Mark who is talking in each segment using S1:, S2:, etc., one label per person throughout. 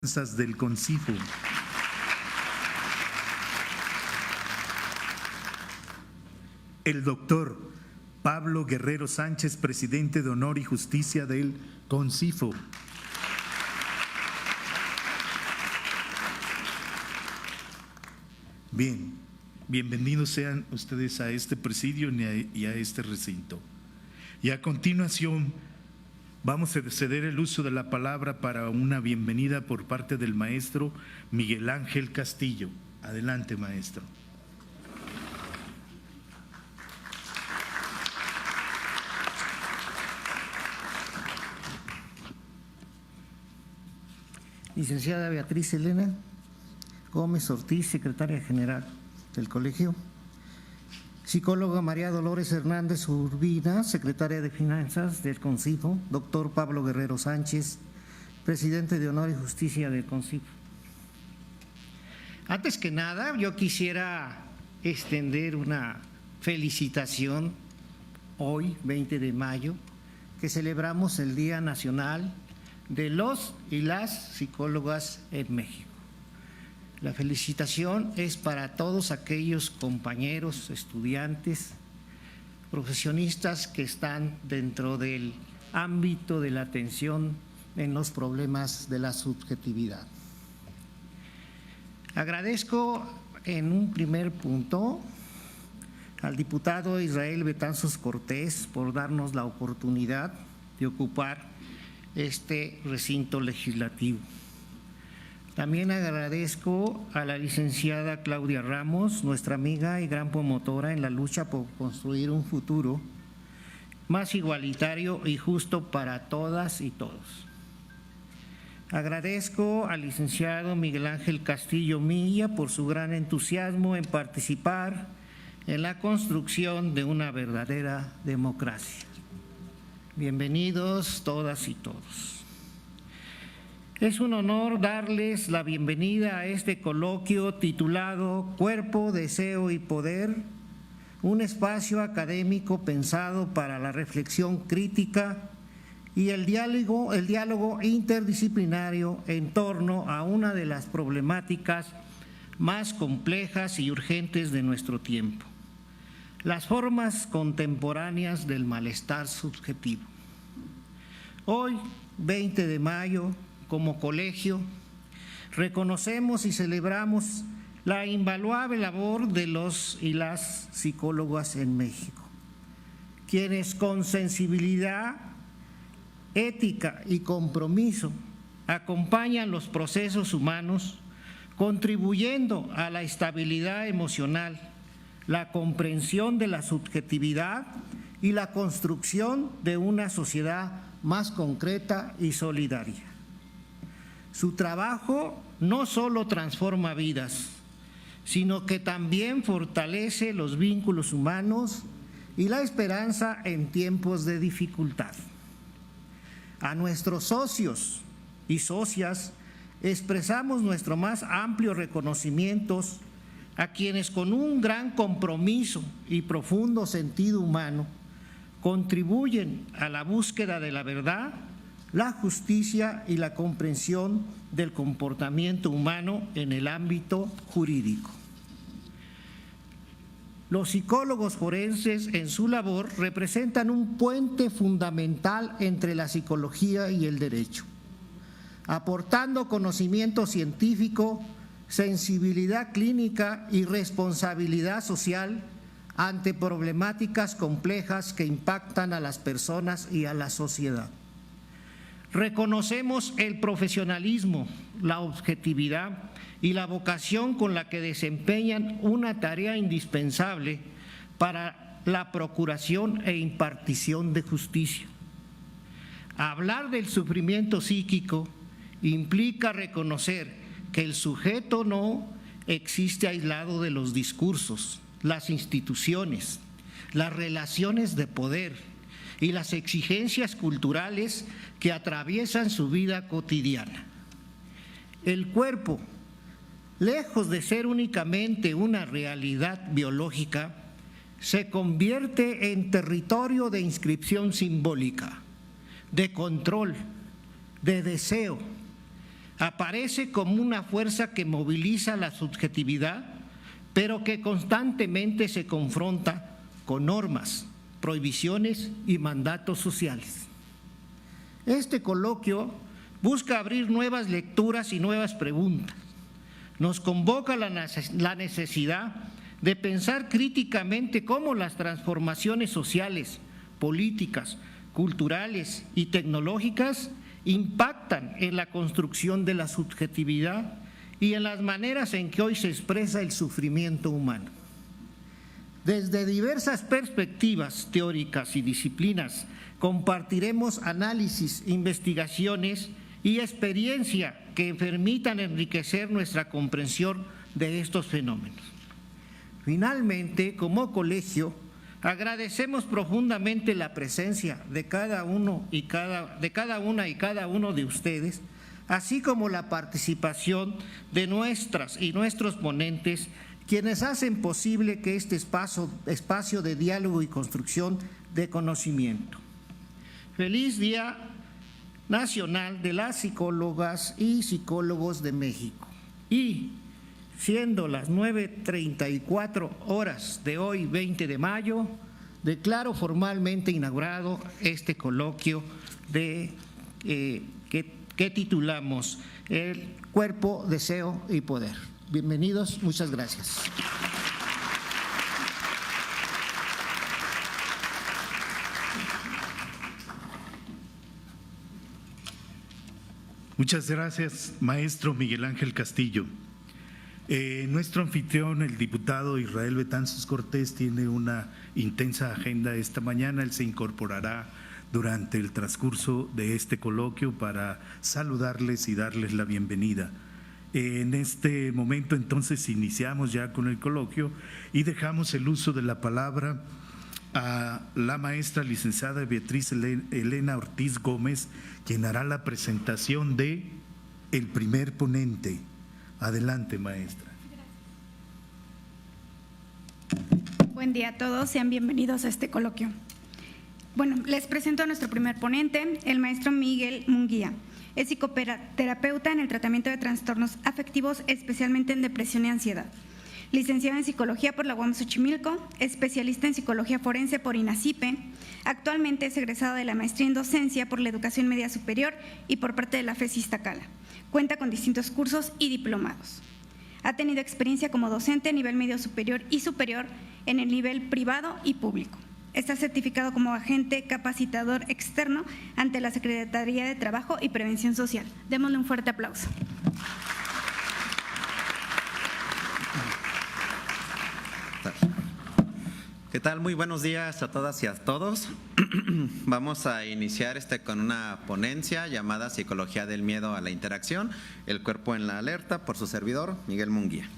S1: del CONCIFO. El doctor Pablo Guerrero Sánchez, presidente de Honor y Justicia del CONCIFO. Bien, bienvenidos sean ustedes a este presidio y a este recinto. Y a continuación vamos a ceder el uso de la palabra para una bienvenida por parte del maestro Miguel Ángel Castillo. Adelante, maestro.
S2: Licenciada Beatriz Elena Gómez Ortiz, secretaria general del colegio. Psicóloga María Dolores Hernández Urbina, secretaria de Finanzas del CONCIFO. Doctor Pablo Guerrero Sánchez, presidente de Honor y Justicia del CONCIFO. Antes que nada, yo quisiera extender una felicitación hoy, 20 de mayo, que celebramos el Día Nacional de los y las psicólogas en México. La felicitación es para todos aquellos compañeros, estudiantes, profesionistas que están dentro del ámbito de la atención en los problemas de la subjetividad. Agradezco en un primer punto al diputado Israel Betanzos Cortés por darnos la oportunidad de ocupar este recinto legislativo. También agradezco a la licenciada Claudia Ramos, nuestra amiga y gran promotora en la lucha por construir un futuro más igualitario y justo para todas y todos. Agradezco al licenciado Miguel Ángel Castillo Milla por su gran entusiasmo en participar en la construcción de una verdadera democracia. Bienvenidos todas y todos. Es un honor darles la bienvenida a este coloquio titulado Cuerpo, Deseo y Poder, un espacio académico pensado para la reflexión crítica y el diálogo interdisciplinario en torno a una de las problemáticas más complejas y urgentes de nuestro tiempo: las formas contemporáneas del malestar subjetivo. Hoy, 20 de mayo, como colegio, reconocemos y celebramos la invaluable labor de los y las psicólogas en México, quienes con sensibilidad, ética y compromiso acompañan los procesos humanos, contribuyendo a la estabilidad emocional, la comprensión de la subjetividad y la construcción de una sociedad más concreta y solidaria. Su trabajo no solo transforma vidas, sino que también fortalece los vínculos humanos y la esperanza en tiempos de dificultad. A nuestros socios y socias expresamos nuestro más amplio reconocimiento a quienes con un gran compromiso y profundo sentido humano contribuyen a la búsqueda de la verdad, la justicia y la comprensión del comportamiento humano en el ámbito jurídico. Los psicólogos forenses en su labor representan un puente fundamental entre la psicología y el derecho, aportando conocimiento científico, sensibilidad clínica y responsabilidad social ante problemáticas complejas que impactan a las personas y a la sociedad. Reconocemos el profesionalismo, la objetividad y la vocación con la que desempeñan una tarea indispensable para la procuración e impartición de justicia. Hablar del sufrimiento psíquico implica reconocer que el sujeto no existe aislado de los discursos, las instituciones, las relaciones de poder y las exigencias culturales que atraviesan su vida cotidiana. El cuerpo, lejos de ser únicamente una realidad biológica, se convierte en territorio de inscripción simbólica, de control, de deseo, Aparece como una fuerza que moviliza la subjetividad, pero que constantemente se confronta con normas, prohibiciones y mandatos sociales. Este coloquio busca abrir nuevas lecturas y nuevas preguntas. Nos convoca la necesidad de pensar críticamente cómo las transformaciones sociales, políticas, culturales y tecnológicas impactan en la construcción de la subjetividad y en las maneras en que hoy se expresa el sufrimiento humano. Desde diversas perspectivas teóricas y disciplinas compartiremos análisis, investigaciones y experiencia que permitan enriquecer nuestra comprensión de estos fenómenos. Finalmente, como colegio, agradecemos profundamente la presencia de cada una y cada uno de ustedes, así como la participación de nuestras y nuestros ponentes, quienes hacen posible que este espacio de diálogo y construcción de conocimiento. Feliz Día Nacional de las Psicólogas y Psicólogos de México. Y siendo las 9:34 horas de hoy, 20 de mayo, declaro formalmente inaugurado este coloquio que titulamos El Cuerpo, Deseo y Poder. Bienvenidos, muchas gracias.
S1: Muchas gracias, maestro Miguel Ángel Castillo. Nuestro anfitrión, el diputado Israel Betanzos Cortés, tiene una intensa agenda esta mañana. Él se incorporará durante el transcurso de este coloquio para saludarles y darles la bienvenida. En este momento entonces iniciamos ya con el coloquio y dejamos el uso de la palabra a la maestra licenciada Beatriz Elena Ortiz Gómez, quien hará la presentación de el primer ponente. Adelante, maestra.
S3: Buen día a todos, sean bienvenidos a este coloquio. Bueno, les presento a nuestro primer ponente, el maestro Miguel Munguía. Es psicoterapeuta en el tratamiento de trastornos afectivos, especialmente en depresión y ansiedad. Licenciado en Psicología por la UAM Xochimilco, especialista en Psicología Forense por INACIPE. Actualmente es egresado de la Maestría en Docencia por la Educación Media Superior y por parte de la FES Iztacala. Cuenta con distintos cursos y diplomados. Ha tenido experiencia como docente a nivel medio superior y superior en el nivel privado y público. Está certificado como agente capacitador externo ante la Secretaría de Trabajo y Prevención Social. Démosle un fuerte aplauso.
S4: ¿Qué tal? Muy buenos días a todas y a todos. Vamos a iniciar con una ponencia llamada Psicología del Miedo a la Interacción, el cuerpo en la alerta, por su servidor, Miguel Munguía.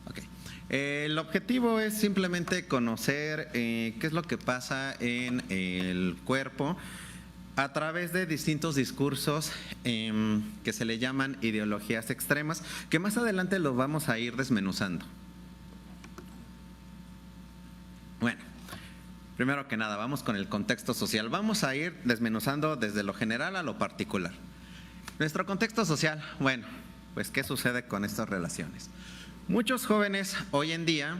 S4: Okay. El objetivo es simplemente conocer qué es lo que pasa en el cuerpo a través de distintos discursos que se le llaman ideologías extremas, que más adelante los vamos a ir desmenuzando. Bueno, primero que nada, vamos con el contexto social. Vamos a ir desmenuzando desde lo general a lo particular. Nuestro contexto social, bueno, pues ¿qué sucede con estas relaciones? Muchos jóvenes hoy en día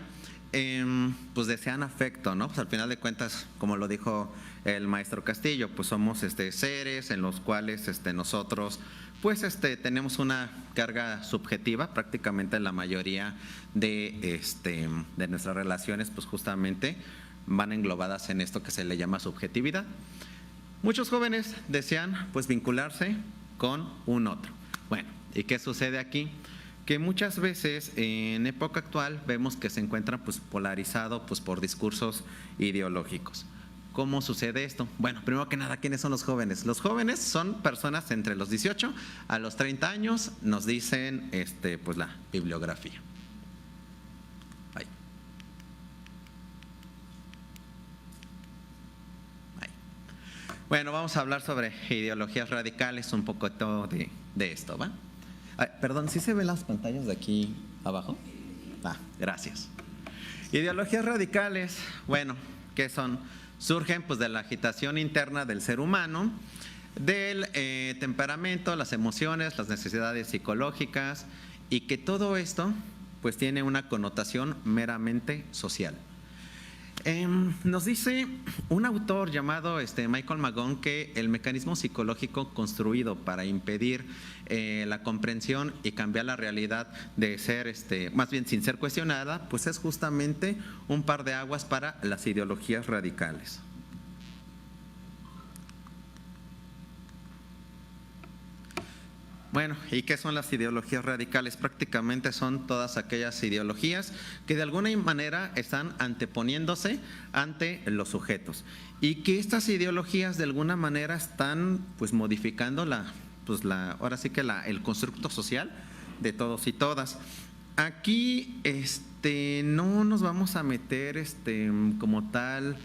S4: pues desean afecto, ¿no? Pues al final de cuentas, como lo dijo el maestro Castillo, pues somos seres en los cuales nosotros pues tenemos una carga subjetiva. Prácticamente la mayoría de nuestras relaciones pues justamente van englobadas en esto que se le llama subjetividad. Muchos jóvenes desean pues vincularse con un otro. Bueno, ¿y qué sucede aquí? Que muchas veces en época actual vemos que se encuentran pues polarizado pues por discursos ideológicos. ¿Cómo sucede esto? Bueno, primero que nada, ¿quiénes son los jóvenes? Los jóvenes son personas entre los 18 a los 30 años, nos dicen pues la bibliografía. Ahí. Ahí. Bueno, vamos a hablar sobre ideologías radicales, un poco de esto, ¿va? Perdón, ¿sí se ven las pantallas de aquí abajo? Gracias. Ideologías radicales, bueno, ¿qué son? surgen pues de la agitación interna del ser humano, del temperamento, las emociones, las necesidades psicológicas, y que todo esto pues tiene una connotación meramente social. Nos dice un autor llamado Michael Magone que el mecanismo psicológico construido para impedir la comprensión y cambiar la realidad de ser, más bien sin ser cuestionada, pues es justamente un par de aguas para las ideologías radicales. Bueno, ¿y qué son las ideologías radicales? Prácticamente son todas aquellas ideologías que de alguna manera están anteponiéndose ante los sujetos, y que estas ideologías de alguna manera están pues modificando ahora sí que el constructo social de todos y todas. Aquí no nos vamos a meter como tal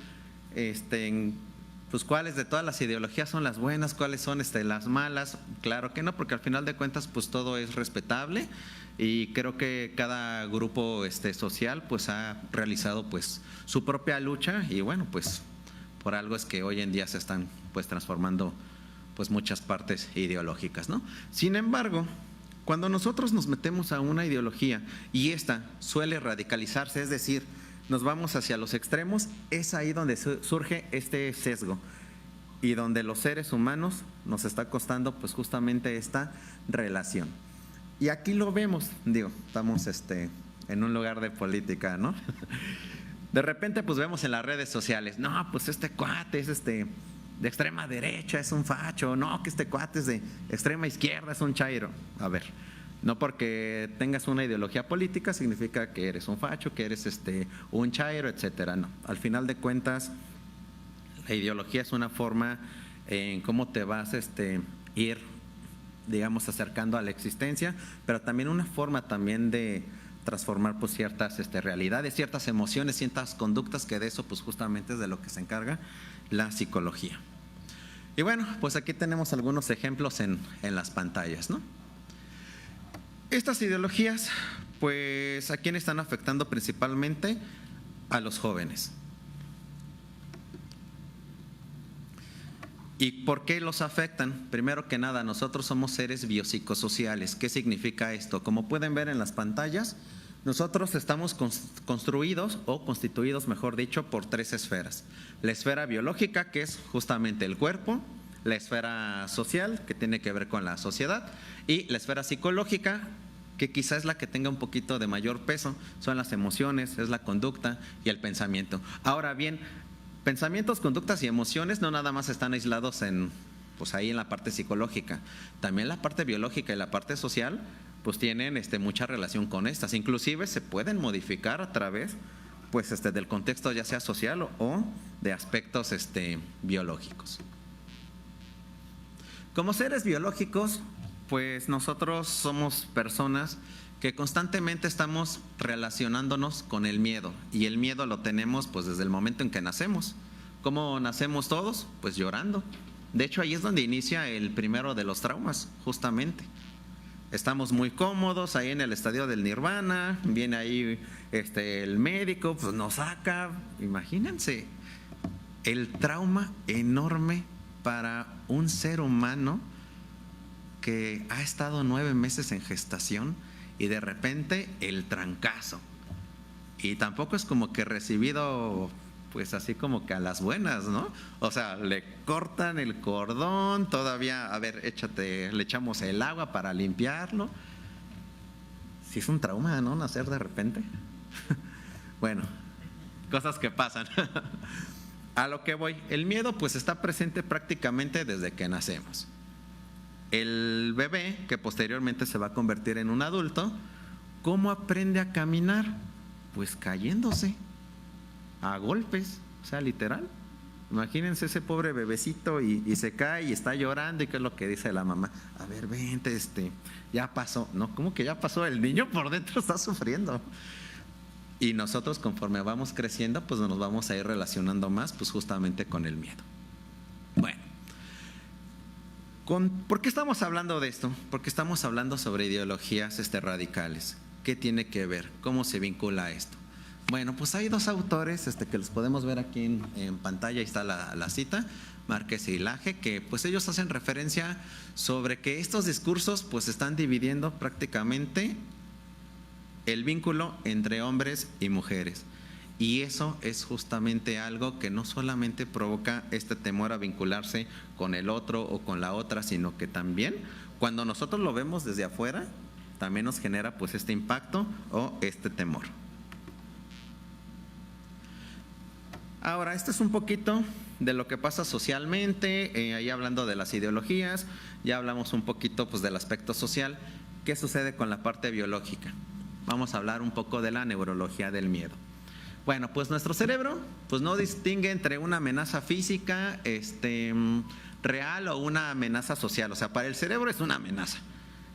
S4: en pues cuáles de todas las ideologías son las buenas, cuáles son las malas. Claro que no, porque al final de cuentas pues todo es respetable, y creo que cada grupo social pues ha realizado pues su propia lucha, y bueno, pues por algo es que hoy en día se están pues transformando pues muchas partes ideológicas, ¿no? Sin embargo, cuando nosotros nos metemos a una ideología y esta suele radicalizarse, es decir, nos vamos hacia los extremos, es ahí donde surge este sesgo, y donde los seres humanos nos está costando pues justamente esta relación. Y aquí lo vemos, estamos en un lugar de política, ¿no? De repente pues vemos en las redes sociales, no, pues este cuate es de extrema derecha, es un facho, no, que este cuate es de extrema izquierda, es un chairo. A ver, no porque tengas una ideología política significa que eres un facho, que eres un chairo, etcétera. No, al final de cuentas, la ideología es una forma en cómo te vas ir, digamos, acercando a la existencia, pero también una forma también de transformar pues ciertas realidades, ciertas emociones, ciertas conductas, que de eso pues justamente es de lo que se encarga la psicología. Y bueno, pues aquí tenemos algunos ejemplos en las pantallas, ¿no? Estas ideologías, pues, ¿a quién están afectando principalmente? A los jóvenes. ¿Y por qué los afectan? Primero que nada, nosotros somos seres biopsicosociales. ¿Qué significa esto? Como pueden ver en las pantallas, nosotros estamos construidos o constituidos, mejor dicho, por tres esferas. La esfera biológica, que es justamente el cuerpo; la esfera social, que tiene que ver con la sociedad; y la esfera psicológica, que quizás es la que tenga un poquito de mayor peso, son las emociones, es la conducta y el pensamiento. Ahora bien, pensamientos, conductas y emociones no nada más están aislados pues ahí en la parte psicológica. También la parte biológica y la parte social pues tienen mucha relación con estas. Inclusive se pueden modificar a través pues del contexto, ya sea social o de aspectos biológicos. Como seres biológicos, pues nosotros somos personas que constantemente estamos relacionándonos con el miedo, y el miedo lo tenemos pues desde el momento en que nacemos. ¿Cómo nacemos todos? Pues llorando. De hecho, ahí es donde inicia el primero de los traumas, justamente. Estamos muy cómodos ahí en el estadio del nirvana, viene ahí el médico, pues nos saca. Imagínense el trauma enorme para un ser humano que ha estado 9 meses en gestación, y de repente el trancazo. Y tampoco es como que recibido pues así como que a las buenas, ¿no? O sea, le cortan el cordón, todavía, a ver, le echamos el agua para limpiarlo. Sí es un trauma, ¿no? Nacer de repente. Bueno, cosas que pasan. A lo que voy, el miedo pues está presente prácticamente desde que nacemos. El bebé, que posteriormente se va a convertir en un adulto, ¿cómo aprende a caminar? Pues cayéndose a golpes, o sea, literal. Imagínense ese pobre bebecito y se cae y está llorando, y qué es lo que dice la mamá: a ver, vente, ya pasó. No, ¿cómo que ya pasó? El niño por dentro está sufriendo. Y nosotros, conforme vamos creciendo, pues nos vamos a ir relacionando más pues justamente con el miedo. Bueno, ¿por qué estamos hablando de esto? Porque estamos hablando sobre ideologías radicales. ¿Qué tiene que ver? ¿Cómo se vincula esto? Bueno, pues hay dos autores que los podemos ver aquí en pantalla, ahí está la cita, Márquez y Laje, que pues ellos hacen referencia sobre que estos discursos pues están dividiendo prácticamente el vínculo entre hombres y mujeres. Y eso es justamente algo que no solamente provoca este temor a vincularse con el otro o con la otra, sino que también cuando nosotros lo vemos desde afuera, también nos genera pues este impacto o este temor. Ahora, esto es un poquito de lo que pasa socialmente, ahí hablando de las ideologías, ya hablamos un poquito pues del aspecto social. ¿Qué sucede con la parte biológica? Vamos a hablar un poco de la neurología del miedo. Bueno, pues nuestro cerebro pues no distingue entre una amenaza física real o una amenaza social. O sea, para el cerebro es una amenaza.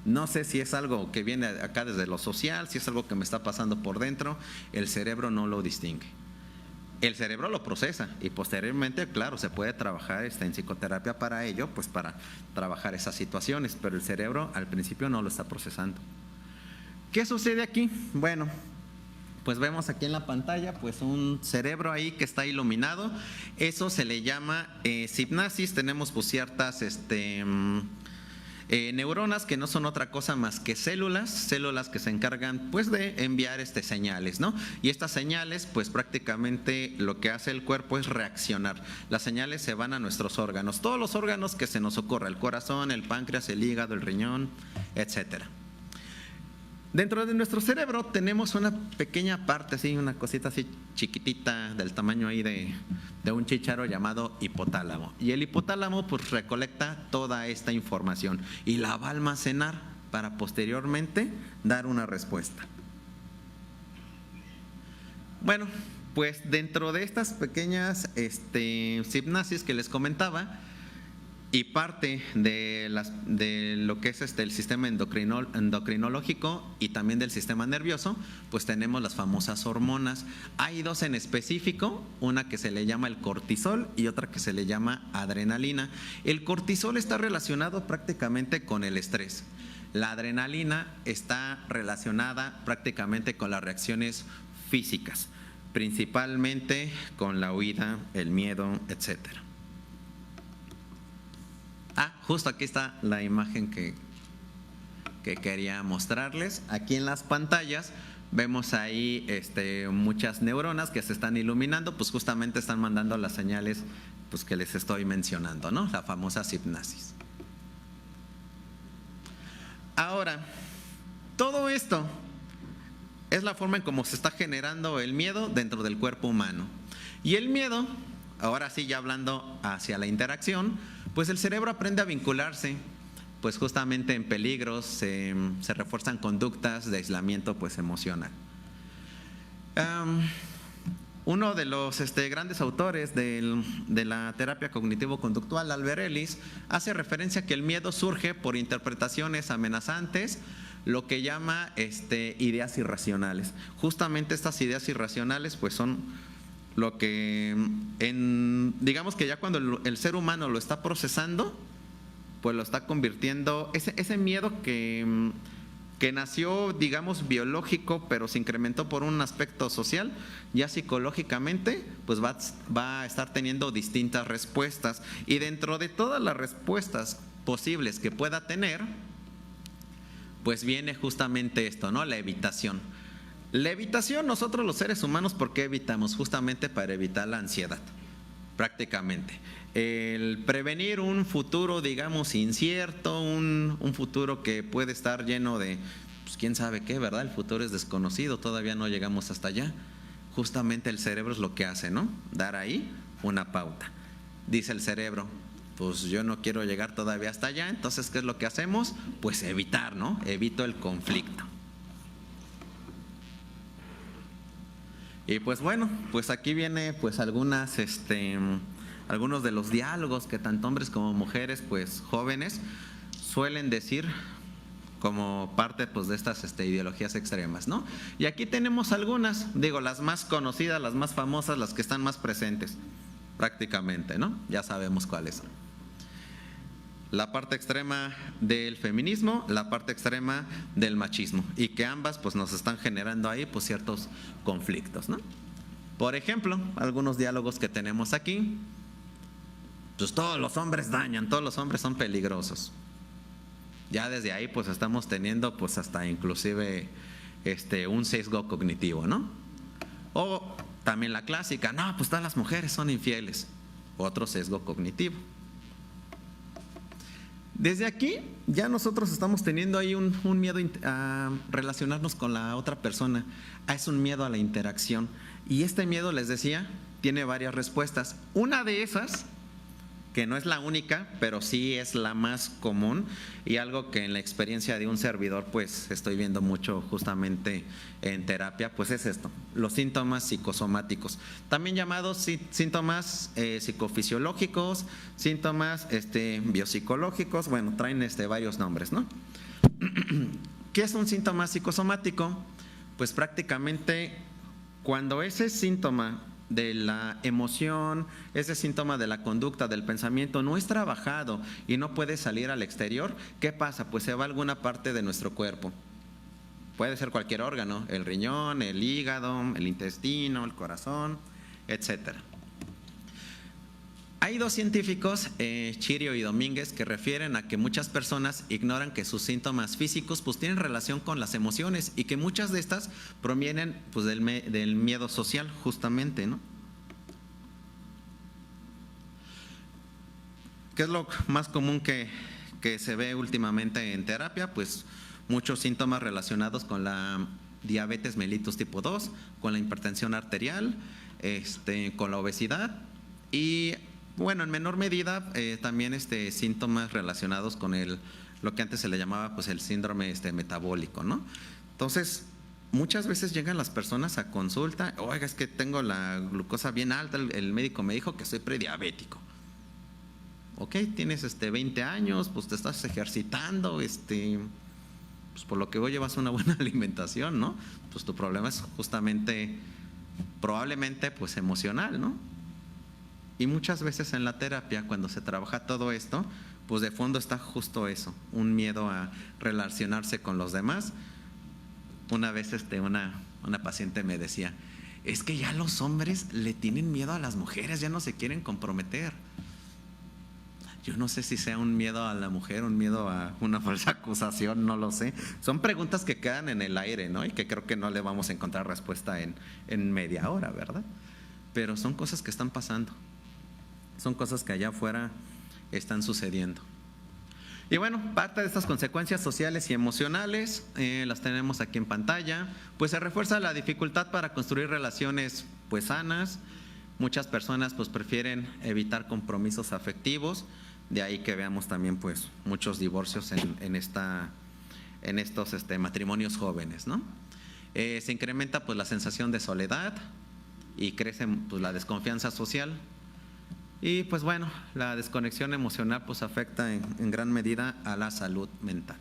S4: No sé si es algo que viene acá desde lo social, si es algo que me está pasando por dentro, el cerebro no lo distingue. El cerebro lo procesa y posteriormente, claro, se puede trabajar en psicoterapia para ello, pues para trabajar esas situaciones, pero el cerebro al principio no lo está procesando. ¿Qué sucede aquí? Bueno, pues vemos aquí en la pantalla pues un cerebro ahí que está iluminado. Eso se le llama hipnasis. Tenemos pues ciertas neuronas que no son otra cosa más que células que se encargan pues de enviar señales, ¿no? Y estas señales pues prácticamente lo que hace el cuerpo es reaccionar. Las señales se van a nuestros órganos, todos los órganos que se nos ocurra, el corazón, el páncreas, el hígado, el riñón, etcétera. Dentro de nuestro cerebro tenemos una pequeña parte, así, una cosita así chiquitita del tamaño ahí de un chícharo llamado hipotálamo. Y el hipotálamo pues recolecta toda esta información y la va a almacenar para posteriormente dar una respuesta. Bueno, pues dentro de estas pequeñas hipnosis que les comentaba, y parte de lo que es el sistema endocrinológico y también del sistema nervioso, pues tenemos las famosas hormonas. Hay dos en específico, una que se le llama el cortisol y otra que se le llama adrenalina. El cortisol está relacionado prácticamente con el estrés. La adrenalina está relacionada prácticamente con las reacciones físicas, principalmente con la huida, el miedo, etcétera. Justo aquí está la imagen que quería mostrarles. Aquí en las pantallas vemos ahí muchas neuronas que se están iluminando, pues justamente están mandando las señales pues que les estoy mencionando, ¿no? La famosa hipnosis. Ahora, todo esto es la forma en cómo se está generando el miedo dentro del cuerpo humano. Y el miedo, ahora sí ya hablando hacia la interacción, pues el cerebro aprende a vincularse, pues justamente en peligros, se refuerzan conductas de aislamiento pues emocional. Uno de los grandes autores de la terapia cognitivo-conductual, Albert Ellis, hace referencia a que el miedo surge por interpretaciones amenazantes, lo que llama ideas irracionales. Justamente estas ideas irracionales pues son lo que digamos que ya cuando el ser humano lo está procesando, pues lo está convirtiendo, ese miedo que nació, digamos, biológico, pero se incrementó por un aspecto social, ya psicológicamente, pues va a estar teniendo distintas respuestas. Y dentro de todas las respuestas posibles que pueda tener, pues viene justamente esto, ¿no? La evitación. La evitación, nosotros los seres humanos, ¿por qué evitamos? Justamente para evitar la ansiedad, prácticamente. El prevenir un futuro, digamos, incierto, un futuro que puede estar lleno de, pues quién sabe qué, ¿verdad? El futuro es desconocido, todavía no llegamos hasta allá. Justamente el cerebro es lo que hace, ¿no? Dar ahí una pauta. Dice el cerebro, pues yo no quiero llegar todavía hasta allá, entonces, ¿qué es lo que hacemos? Pues evitar, ¿no? Evito el conflicto. Y pues bueno, pues aquí viene pues algunos de los diálogos que tanto hombres como mujeres, pues jóvenes, suelen decir como parte pues de estas ideologías extremas, ¿no? Y aquí tenemos algunas, digo, las más conocidas, las más famosas, las que están más presentes, prácticamente, ¿no? Ya sabemos cuáles son. la parte extrema del feminismo, la parte extrema del machismo, y que ambas pues nos están generando ahí pues ciertos conflictos, ¿no? Por ejemplo, algunos diálogos que tenemos aquí, pues todos los hombres dañan, todos los hombres son peligrosos. Ya desde ahí pues estamos teniendo pues hasta inclusive un sesgo cognitivo, ¿no? O también la clásica, no, pues todas las mujeres son infieles, otro sesgo cognitivo. Desde aquí ya nosotros estamos teniendo ahí un miedo a relacionarnos con la otra persona, es un miedo a la interacción. Y este miedo, les decía, tiene varias respuestas. Una de esas, que no es la única, pero sí es la más común y algo que en la experiencia de un servidor pues estoy viendo mucho justamente en terapia, pues es esto, los síntomas psicosomáticos, también llamados síntomas psicofisiológicos, síntomas biopsicológicos, bueno, traen varios nombres, ¿no? ¿Qué es un síntoma psicosomático? Pues prácticamente cuando ese síntoma de la emoción, ese síntoma de la conducta, del pensamiento, no es trabajado y no puede salir al exterior, ¿qué pasa? Pues se va a alguna parte de nuestro cuerpo. Puede ser cualquier órgano, el riñón, el hígado, el intestino, el corazón, etcétera. Hay dos científicos, Chirio y Domínguez, que refieren a que muchas personas ignoran que sus síntomas físicos pues tienen relación con las emociones y que muchas de estas provienen pues del miedo social justamente, ¿no? ¿Qué es lo más común que se ve últimamente en terapia? Pues muchos síntomas relacionados con la diabetes mellitus tipo 2, con la hipertensión arterial, con la obesidad y bueno, en menor medida también síntomas relacionados con lo que antes se le llamaba pues el síndrome metabólico, ¿no? Entonces, muchas veces llegan las personas a consulta, oiga, es que tengo la glucosa bien alta, el médico me dijo que soy prediabético. Ok, tienes 20 años, pues te estás ejercitando, pues por lo que veo llevas una buena alimentación, ¿no? Pues tu problema es justamente, probablemente pues emocional, ¿no? Y muchas veces en la terapia, cuando se trabaja todo esto, pues de fondo está justo eso, un miedo a relacionarse con los demás. Una vez una paciente me decía, es que ya los hombres le tienen miedo a las mujeres, ya no se quieren comprometer. Yo no sé si sea un miedo a la mujer, un miedo a una falsa acusación, no lo sé. Son preguntas que quedan en el aire, ¿no? Y que creo que no le vamos a encontrar respuesta en media hora, ¿verdad? Pero son cosas que están pasando. Son cosas que allá afuera están sucediendo. Y bueno, parte de estas consecuencias sociales y emocionales las tenemos aquí en pantalla. Pues se refuerza la dificultad para construir relaciones pues sanas. Muchas personas pues prefieren evitar compromisos afectivos. De ahí que veamos también pues muchos divorcios en estos matrimonios jóvenes, ¿no? Se incrementa pues la sensación de soledad y crece pues la desconfianza social. Y pues bueno, la desconexión emocional pues afecta en gran medida a la salud mental.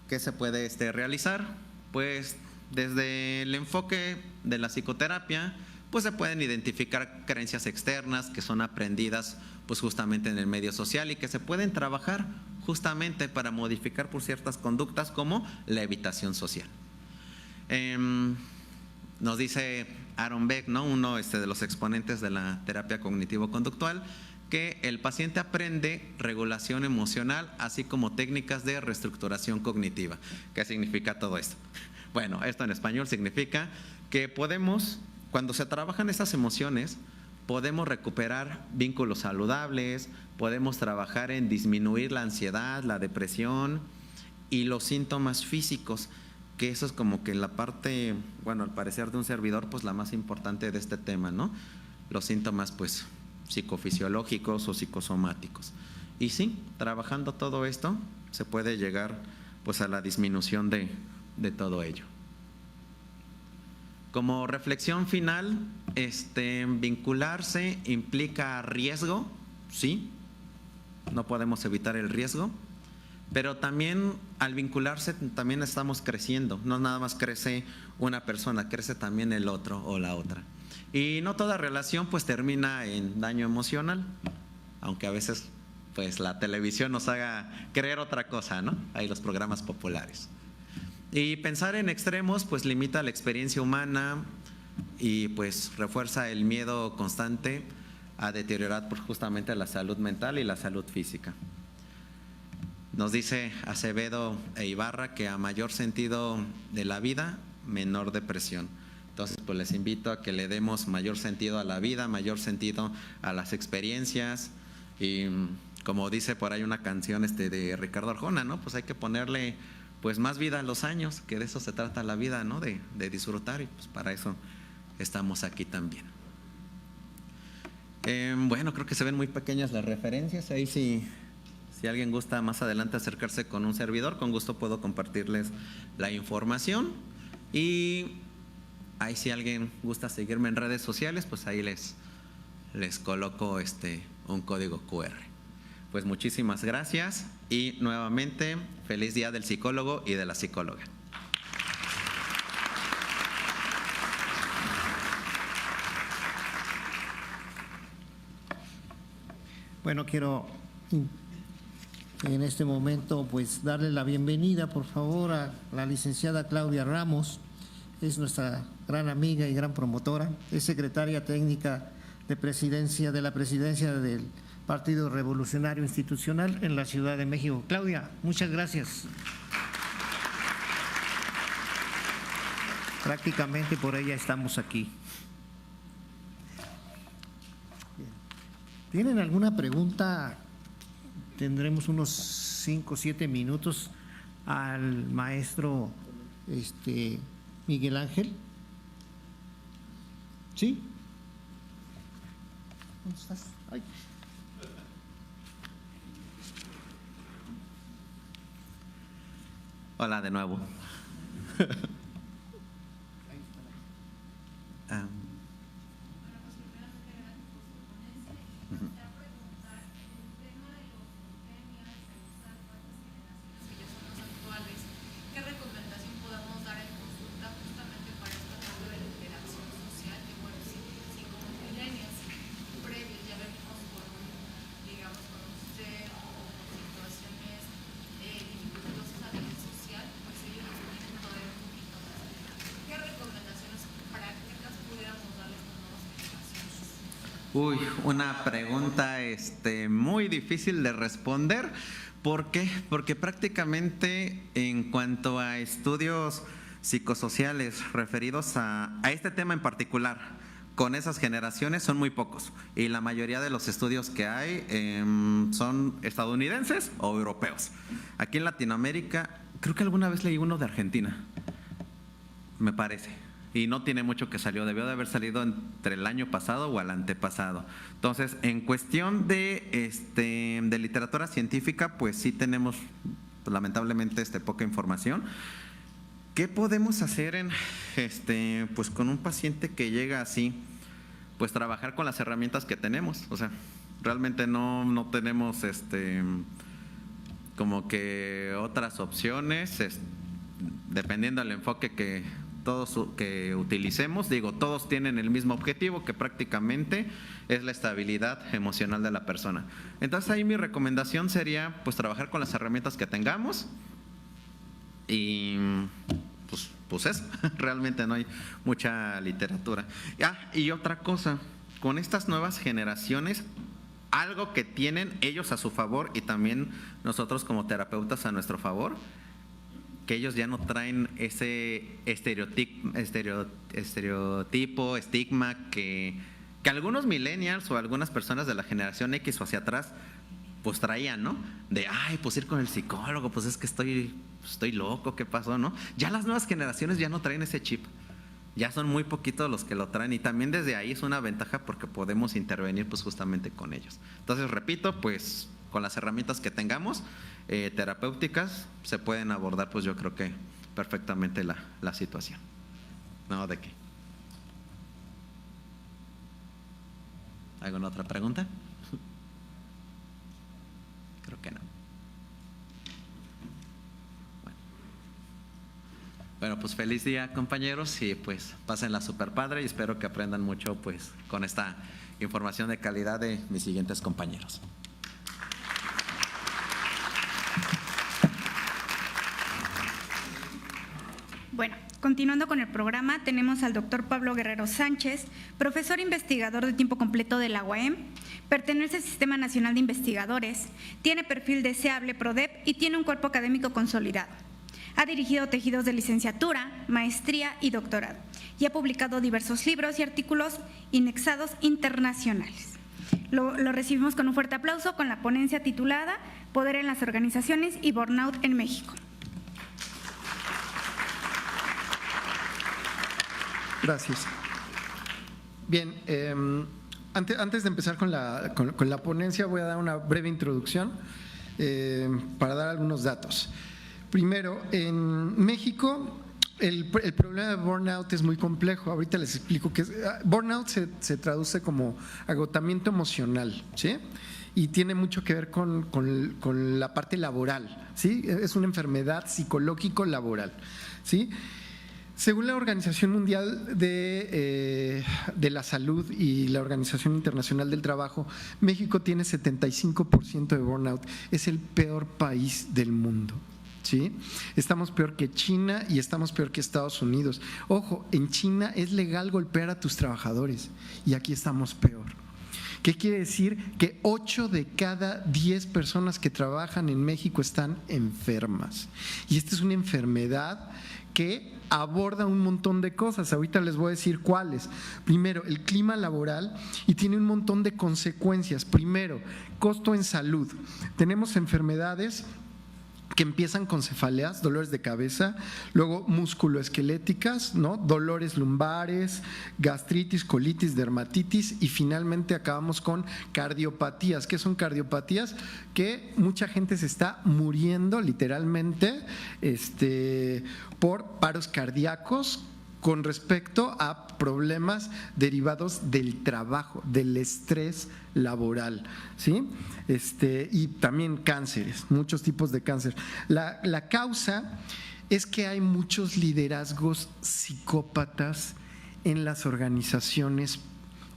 S4: ¿Qué se puede realizar? Pues desde el enfoque de la psicoterapia, pues se pueden identificar creencias externas que son aprendidas pues justamente en el medio social y que se pueden trabajar justamente para modificar por ciertas conductas como la evitación social. Nos dice Aaron Beck, ¿no? Uno de los exponentes de la terapia cognitivo-conductual, que el paciente aprende regulación emocional, así como técnicas de reestructuración cognitiva. ¿Qué significa todo esto? Bueno, esto en español significa que podemos, cuando se trabajan esas emociones, podemos recuperar vínculos saludables, podemos trabajar en disminuir la ansiedad, la depresión y los síntomas físicos, que eso es como que la parte, bueno, al parecer de un servidor, pues la más importante de este tema, ¿no? Los síntomas, pues, psicofisiológicos o psicosomáticos. Y sí, trabajando todo esto, se puede llegar, pues, a la disminución de todo ello. Como reflexión final, vincularse implica riesgo, sí, no podemos evitar el riesgo. Pero también al vincularse también estamos creciendo, no nada más crece una persona, crece también el otro o la otra. Y no toda relación pues termina en daño emocional, aunque a veces pues la televisión nos haga creer otra cosa, ¿no? Hay los programas populares. Y pensar en extremos pues limita la experiencia humana y pues refuerza el miedo constante a deteriorar pues, justamente la salud mental y la salud física. Nos dice Acevedo e Ibarra que a mayor sentido de la vida, menor depresión. Entonces, pues les invito a que le demos mayor sentido a la vida, mayor sentido a las experiencias y como dice por ahí una canción de Ricardo Arjona, ¿no? Pues hay que ponerle pues más vida a los años, que de eso se trata la vida, ¿no? De disfrutar y pues para eso estamos aquí también. Bueno, creo que se ven muy pequeñas las referencias, ahí si alguien gusta más adelante acercarse con un servidor, con gusto puedo compartirles la información y ahí si alguien gusta seguirme en redes sociales, pues ahí les coloco un código QR. Pues muchísimas gracias y nuevamente feliz día del psicólogo y de la psicóloga.
S2: Bueno, quiero en este momento pues darle la bienvenida, por favor, a la licenciada Claudia Ramos. Es nuestra gran amiga y gran promotora, es secretaria técnica de la presidencia del Partido Revolucionario Institucional en la Ciudad de México. Claudia, muchas gracias. Prácticamente por ella estamos aquí. ¿Tienen alguna pregunta? Tendremos unos 5 o 7 minutos al maestro Miguel Ángel. ¿Sí? ¿Dónde estás? Ay.
S4: Hola de nuevo.
S5: ¿Qué recomendación podemos dar en consulta justamente para esta parte de la interacción social? Que bueno, si como millennials previos ya venimos digamos, con usted o con situaciones dificultosas a nivel social, pues ellos nos tienen todavía un poquito más. ¿Qué recomendaciones prácticas pudiéramos darle a estas nuevas generaciones?
S4: Uy, una pregunta muy difícil de responder. ¿Por qué? Porque prácticamente en cuanto a estudios psicosociales referidos a este tema en particular, con esas generaciones son muy pocos. Y la mayoría de los estudios que hay son estadounidenses o europeos. Aquí en Latinoamérica, creo que alguna vez leí uno de Argentina, me parece. Y no tiene mucho que salió, debió de haber salido entre el año pasado o el antepasado. Entonces, en cuestión de literatura científica, pues sí tenemos lamentablemente poca información. ¿Qué podemos hacer pues con un paciente que llega así? Pues trabajar con las herramientas que tenemos. O sea, realmente no tenemos como que otras opciones, dependiendo del enfoque que utilicemos. Digo, todos tienen el mismo objetivo, que prácticamente es la estabilidad emocional de la persona. Entonces ahí mi recomendación sería pues trabajar con las herramientas que tengamos y pues eso, realmente no hay mucha literatura. Y otra cosa, con estas nuevas generaciones, algo que tienen ellos a su favor y también nosotros como terapeutas a nuestro favor, que ellos ya no traen ese estereotipo, estigma que algunos millennials o algunas personas de la generación X o hacia atrás pues traían, ¿no? De, pues ir con el psicólogo, pues es que estoy loco, ¿qué pasó, no? Ya las nuevas generaciones ya no traen ese chip. Ya son muy poquitos los que lo traen y también desde ahí es una ventaja porque podemos intervenir pues justamente con ellos. Entonces, repito, pues con las herramientas que tengamos terapéuticas se pueden abordar pues yo creo que perfectamente la situación. No, ¿de qué? ¿Alguna otra pregunta? Creo que no. Bueno, pues feliz día, compañeros, y pues pásenla súper padre y espero que aprendan mucho pues con esta información de calidad de mis siguientes compañeros.
S3: Bueno, continuando con el programa, tenemos al doctor Pablo Guerrero Sánchez, profesor investigador de tiempo completo de la UAM, pertenece al Sistema Nacional de Investigadores, tiene perfil deseable PRODEP y tiene un cuerpo académico consolidado. Ha dirigido tejidos de licenciatura, maestría y doctorado y ha publicado diversos libros y artículos indexados internacionales. Lo recibimos con un fuerte aplauso con la ponencia titulada Poder en las organizaciones y Burnout en México.
S6: Gracias. Bien, antes de empezar con la ponencia voy a dar una breve introducción para dar algunos datos. Primero, en México el problema de burnout es muy complejo. Ahorita les explico que burnout se traduce como agotamiento emocional, ¿sí? Y tiene mucho que ver con la parte laboral, ¿sí? Es una enfermedad psicológico-laboral, ¿sí? Según la Organización Mundial de la Salud y la Organización Internacional del Trabajo, México tiene 75% de burnout. Es el peor país del mundo. ¿Sí? Estamos peor que China y estamos peor que Estados Unidos. Ojo, en China es legal golpear a tus trabajadores y aquí estamos peor. ¿Qué quiere decir? Que 8 de cada 10 personas que trabajan en México están enfermas. Y esta es una enfermedad que aborda un montón de cosas. Ahorita les voy a decir cuáles. Primero, el clima laboral, y tiene un montón de consecuencias. Primero, costo en salud. Tenemos enfermedades que empiezan con cefaleas, dolores de cabeza, luego musculoesqueléticas, ¿no? Dolores lumbares, gastritis, colitis, dermatitis y finalmente acabamos con cardiopatías. ¿Qué son cardiopatías? Que mucha gente se está muriendo literalmente por paros cardíacos con respecto a problemas derivados del trabajo, del estrés laboral, ¿sí? Y también cánceres, muchos tipos de cáncer. La causa es que hay muchos liderazgos psicópatas en las organizaciones,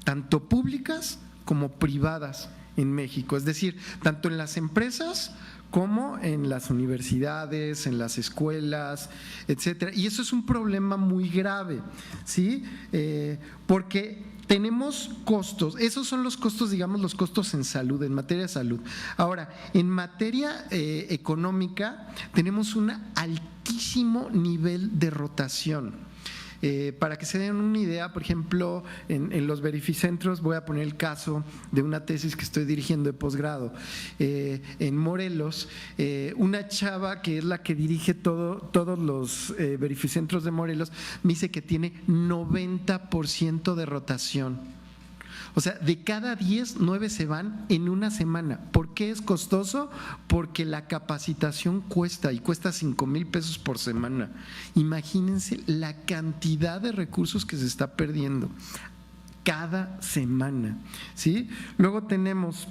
S6: tanto públicas como privadas en México, es decir, tanto en las empresas como en las universidades, en las escuelas, etcétera. Y eso es un problema muy grave, ¿sí? Porque tenemos costos, esos son los costos, digamos, los costos en salud, en materia de salud. Ahora, en materia económica, tenemos un altísimo nivel de rotación. Para que se den una idea, por ejemplo, en los verificentros, voy a poner el caso de una tesis que estoy dirigiendo de posgrado. En Morelos, una chava que es la que dirige todos los verificentros de Morelos, me dice que tiene 90% de rotación. O sea, de cada 10, 9 se van en una semana. ¿Por qué es costoso? Porque la capacitación cuesta y cuesta 5,000 pesos por semana. Imagínense la cantidad de recursos que se está perdiendo cada semana, ¿sí? Luego tenemos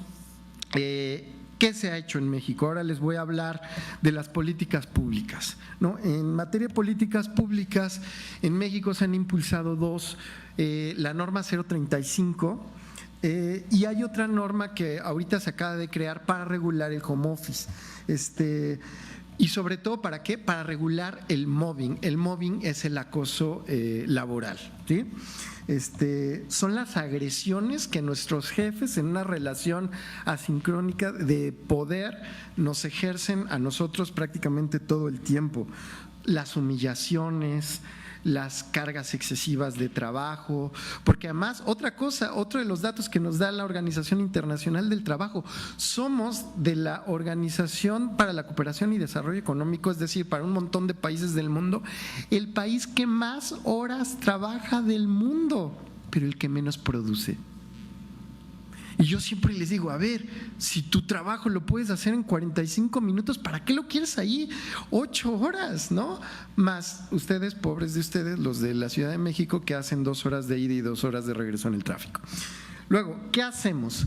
S6: ¿qué se ha hecho en México? Ahora les voy a hablar de las políticas públicas, ¿no? En materia de políticas públicas, en México se han impulsado dos, la norma 035 y hay otra norma que ahorita se acaba de crear para regular el home office. Y sobre todo, ¿para qué? Para regular el mobbing. El mobbing es el acoso laboral, ¿sí? Son las agresiones que nuestros jefes en una relación asincrónica de poder nos ejercen a nosotros prácticamente todo el tiempo. Las humillaciones, las cargas excesivas de trabajo, porque además otro de los datos que nos da la Organización Internacional del Trabajo, somos de la Organización para la Cooperación y Desarrollo Económico, es decir, para un montón de países del mundo, el país que más horas trabaja del mundo, pero el que menos produce. Y yo siempre les digo, a ver, si tu trabajo lo puedes hacer en 45 minutos, ¿para qué lo quieres ahí 8 horas, no? Más ustedes, pobres de ustedes, los de la Ciudad de México, que hacen 2 horas de ida y 2 horas de regreso en el tráfico. Luego, ¿qué hacemos?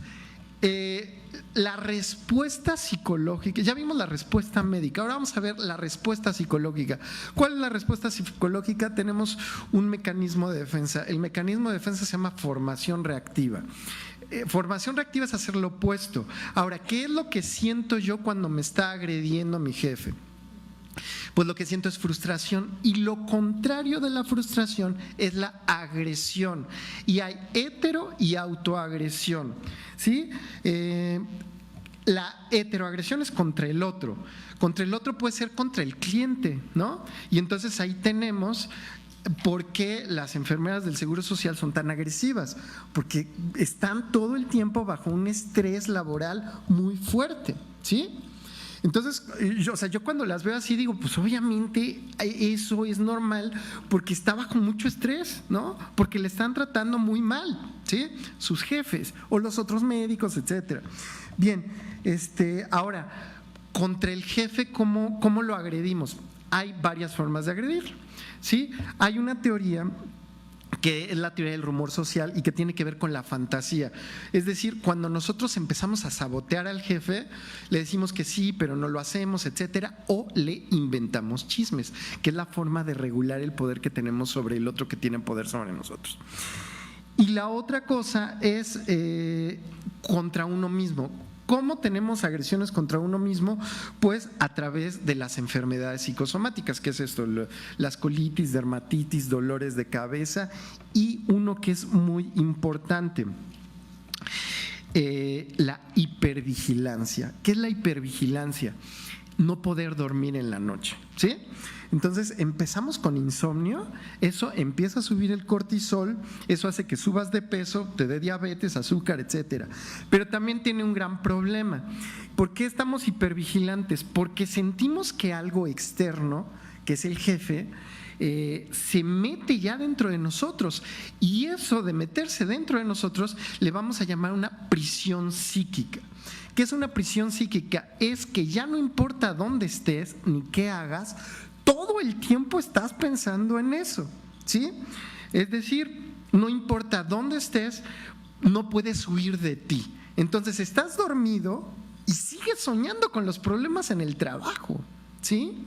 S6: La respuesta psicológica, ya vimos la respuesta médica, ahora vamos a ver la respuesta psicológica. ¿Cuál es la respuesta psicológica? Tenemos un mecanismo de defensa. El mecanismo de defensa se llama formación reactiva. Formación reactiva es hacer lo opuesto. Ahora, ¿qué es lo que siento yo cuando me está agrediendo mi jefe? Pues lo que siento es frustración, y lo contrario de la frustración es la agresión. Y hay hetero y autoagresión, ¿sí? La heteroagresión es contra el otro. Contra el otro puede ser contra el cliente, ¿no? Y entonces ahí tenemos por qué las enfermeras del Seguro Social son tan agresivas, porque están todo el tiempo bajo un estrés laboral muy fuerte, ¿sí? Entonces, yo cuando las veo así digo, pues obviamente eso es normal porque está bajo mucho estrés, ¿no? Porque le están tratando muy mal, ¿sí? Sus jefes o los otros médicos, etcétera. Bien, ahora, contra el jefe, ¿cómo lo agredimos? Hay varias formas de agredir, ¿sí? Hay una teoría que es la teoría del rumor social y que tiene que ver con la fantasía. Es decir, cuando nosotros empezamos a sabotear al jefe, le decimos que sí, pero no lo hacemos, etcétera, o le inventamos chismes, que es la forma de regular el poder que tenemos sobre el otro que tiene poder sobre nosotros. Y la otra cosa es contra uno mismo. ¿Cómo tenemos agresiones contra uno mismo? Pues a través de las enfermedades psicosomáticas. ¿Qué es esto? Las colitis, dermatitis, dolores de cabeza, y uno que es muy importante, la hipervigilancia. ¿Qué es la hipervigilancia? No poder dormir en la noche, ¿sí? Entonces empezamos con insomnio, eso empieza a subir el cortisol, eso hace que subas de peso, te dé diabetes, azúcar, etcétera. Pero también tiene un gran problema. ¿Por qué estamos hipervigilantes? Porque sentimos que algo externo, que es el jefe, se mete ya dentro de nosotros, y eso de meterse dentro de nosotros le vamos a llamar una prisión psíquica. ¿Qué es una prisión psíquica? Es que ya no importa dónde estés ni qué hagas, todo el tiempo estás pensando en eso, ¿sí? Es decir, no importa dónde estés, no puedes huir de ti. Entonces estás dormido y sigues soñando con los problemas en el trabajo, ¿sí?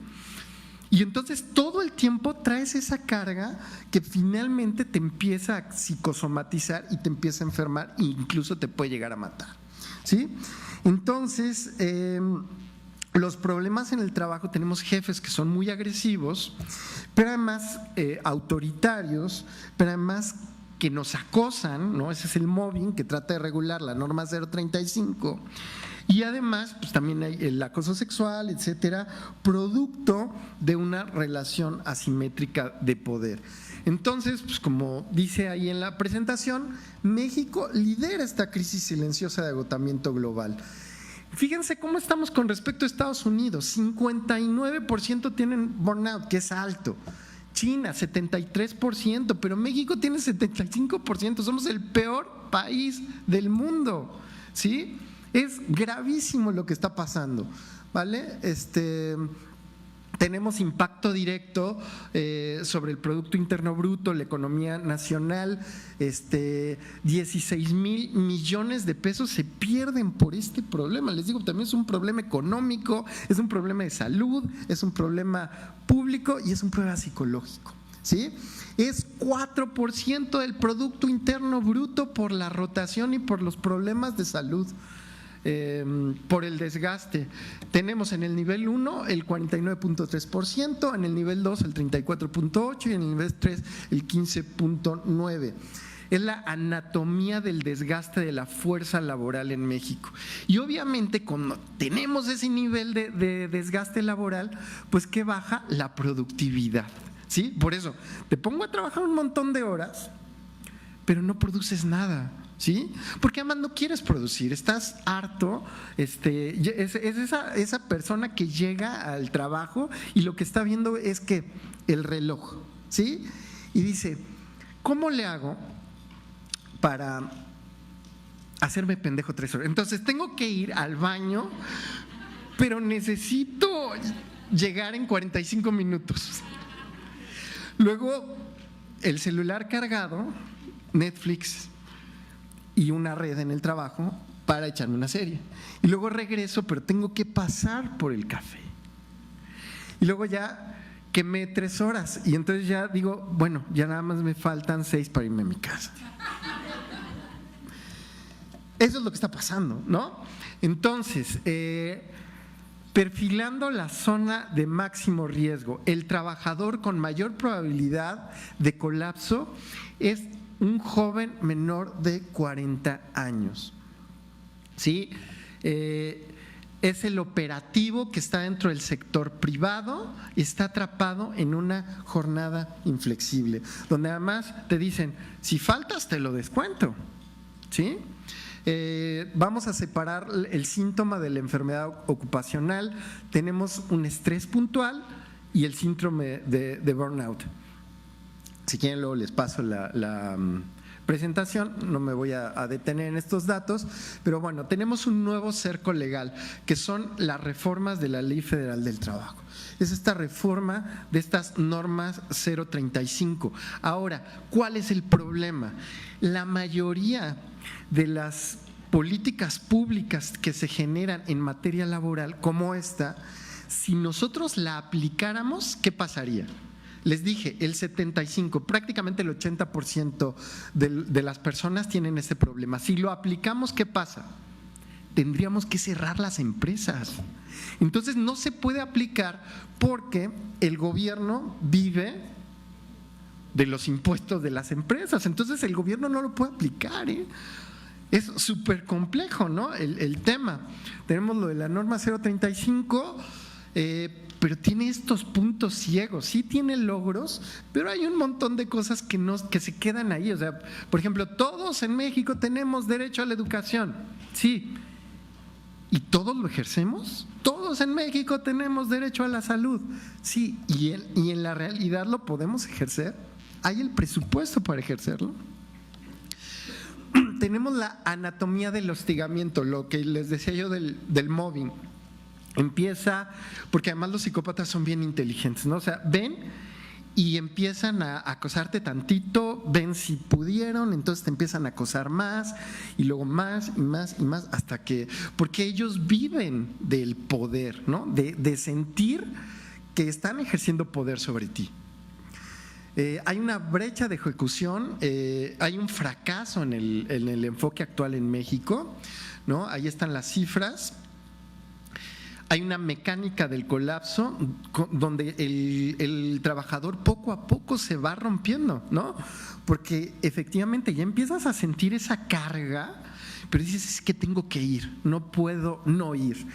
S6: Y entonces todo el tiempo traes esa carga que finalmente te empieza a psicosomatizar y te empieza a enfermar e incluso te puede llegar a matar, ¿sí? Entonces, los problemas en el trabajo, tenemos jefes que son muy agresivos, pero además autoritarios, pero además que nos acosan, ¿no? Ese es el mobbing, que trata de regular la norma 035. Y además, pues también hay el acoso sexual, etcétera, producto de una relación asimétrica de poder. Entonces, pues como dice ahí en la presentación, México lidera esta crisis silenciosa de agotamiento global. Fíjense cómo estamos con respecto a Estados Unidos: 59% tienen burnout, que es alto. China, 73%, pero México tiene 75%. Somos el peor país del mundo, ¿sí? Es gravísimo lo que está pasando, ¿vale? Tenemos impacto directo sobre el Producto Interno Bruto, la economía nacional. 16,000 millones de pesos se pierden por este problema. Les digo, también es un problema económico, es un problema de salud, es un problema público y es un problema psicológico, ¿sí? Es 4% del Producto Interno Bruto por la rotación y por los problemas de salud. Por el desgaste. Tenemos en el nivel 1 el 49.3%, en el nivel 2 el 34.8% y en el nivel 3 el 15.9%. Es la anatomía del desgaste de la fuerza laboral en México. Y obviamente cuando tenemos ese nivel de desgaste laboral, pues que baja la productividad, ¿sí? Por eso te pongo a trabajar un montón de horas, pero no produces nada, ¿sí? Porque además no quieres producir, estás harto. Es esa persona que llega al trabajo y lo que está viendo es que el reloj, ¿sí? Y dice, ¿cómo le hago para hacerme pendejo 3 horas? Entonces tengo que ir al baño, pero necesito llegar en 45 minutos. Luego el celular cargado, Netflix y una red en el trabajo para echarme una serie. Y luego regreso, pero tengo que pasar por el café. Y luego ya quemé 3 horas. Y entonces ya digo, bueno, ya nada más me faltan 6 para irme a mi casa. Eso es lo que está pasando, ¿no? Entonces, perfilando la zona de máximo riesgo, el trabajador con mayor probabilidad de colapso es un joven menor de 40 años. ¿Sí? Es el operativo que está dentro del sector privado y está atrapado en una jornada inflexible, donde además te dicen, si faltas te lo descuento, ¿sí? Vamos a separar el síntoma de la enfermedad ocupacional. Tenemos un estrés puntual y el síndrome de burnout. Si quieren luego les paso la presentación, no me voy a detener en estos datos, pero bueno, tenemos un nuevo cerco legal, que son las reformas de la Ley Federal del Trabajo. Es esta reforma de estas normas 035. Ahora, ¿cuál es el problema? La mayoría de las políticas públicas que se generan en materia laboral, como esta, si nosotros la aplicáramos, ¿qué pasaría? Les dije, el 75, prácticamente el 80% de las personas tienen ese problema. Si lo aplicamos, ¿qué pasa? Tendríamos que cerrar las empresas. Entonces no se puede aplicar porque el gobierno vive de los impuestos de las empresas. Entonces el gobierno no lo puede aplicar, ¿eh? Es súper complejo, ¿no? El tema. Tenemos lo de la norma 035, pero tiene estos puntos ciegos. Sí tiene logros, pero hay un montón de cosas que se quedan ahí. O sea, por ejemplo, todos en México tenemos derecho a la educación, sí. ¿Y todos lo ejercemos? Todos en México tenemos derecho a la salud, sí. ¿Y en la realidad lo podemos ejercer? ¿Hay el presupuesto para ejercerlo? Tenemos la anatomía del hostigamiento, lo que les decía yo del mobbing. Empieza, porque además los psicópatas son bien inteligentes, ¿no? O sea, ven y empiezan a acosarte tantito, ven si pudieron, entonces te empiezan a acosar más y luego más y más y más, hasta que, porque ellos viven del poder, ¿no? De sentir que están ejerciendo poder sobre ti. Hay una brecha de ejecución, hay un fracaso en el enfoque actual en México, ¿no? Ahí están las cifras. Hay una mecánica del colapso donde el trabajador poco a poco se va rompiendo, ¿no? Porque efectivamente ya empiezas a sentir esa carga, pero dices, es que tengo que ir, no puedo no ir.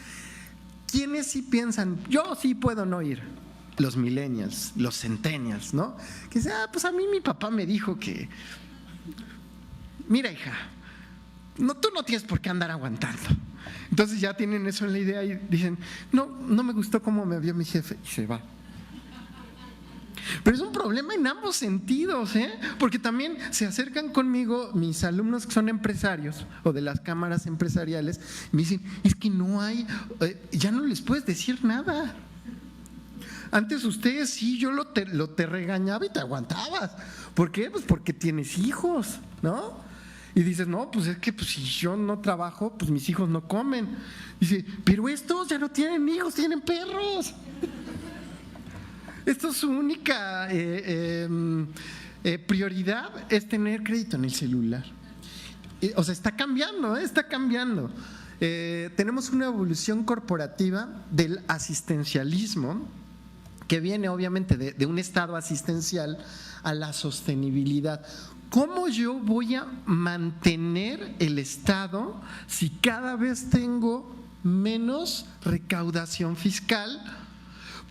S6: ¿Quiénes sí piensan, yo sí puedo no ir? Los millennials, los centennials, ¿no? Que dicen, pues a mí mi papá me dijo que, mira hija, no, tú no tienes por qué andar aguantando. Entonces ya tienen eso en la idea y dicen, no me gustó cómo me vio mi jefe, y se va. Pero es un problema en ambos sentidos, ¿eh? Porque también se acercan conmigo mis alumnos que son empresarios o de las cámaras empresariales, y me dicen, es que no hay, ya no les puedes decir nada. Antes ustedes sí, yo te regañaba y te aguantabas. ¿Por qué? Pues porque tienes hijos, ¿no? Y dices, no, pues es que pues, si yo no trabajo, pues mis hijos no comen. Dice, pero estos ya no tienen hijos, tienen perros. Esto es su única prioridad, es tener crédito en el celular. O sea, está cambiando, está cambiando. Tenemos una evolución corporativa del asistencialismo, que viene obviamente de un estado asistencial a la sostenibilidad. ¿Cómo yo voy a mantener el Estado si cada vez tengo menos recaudación fiscal?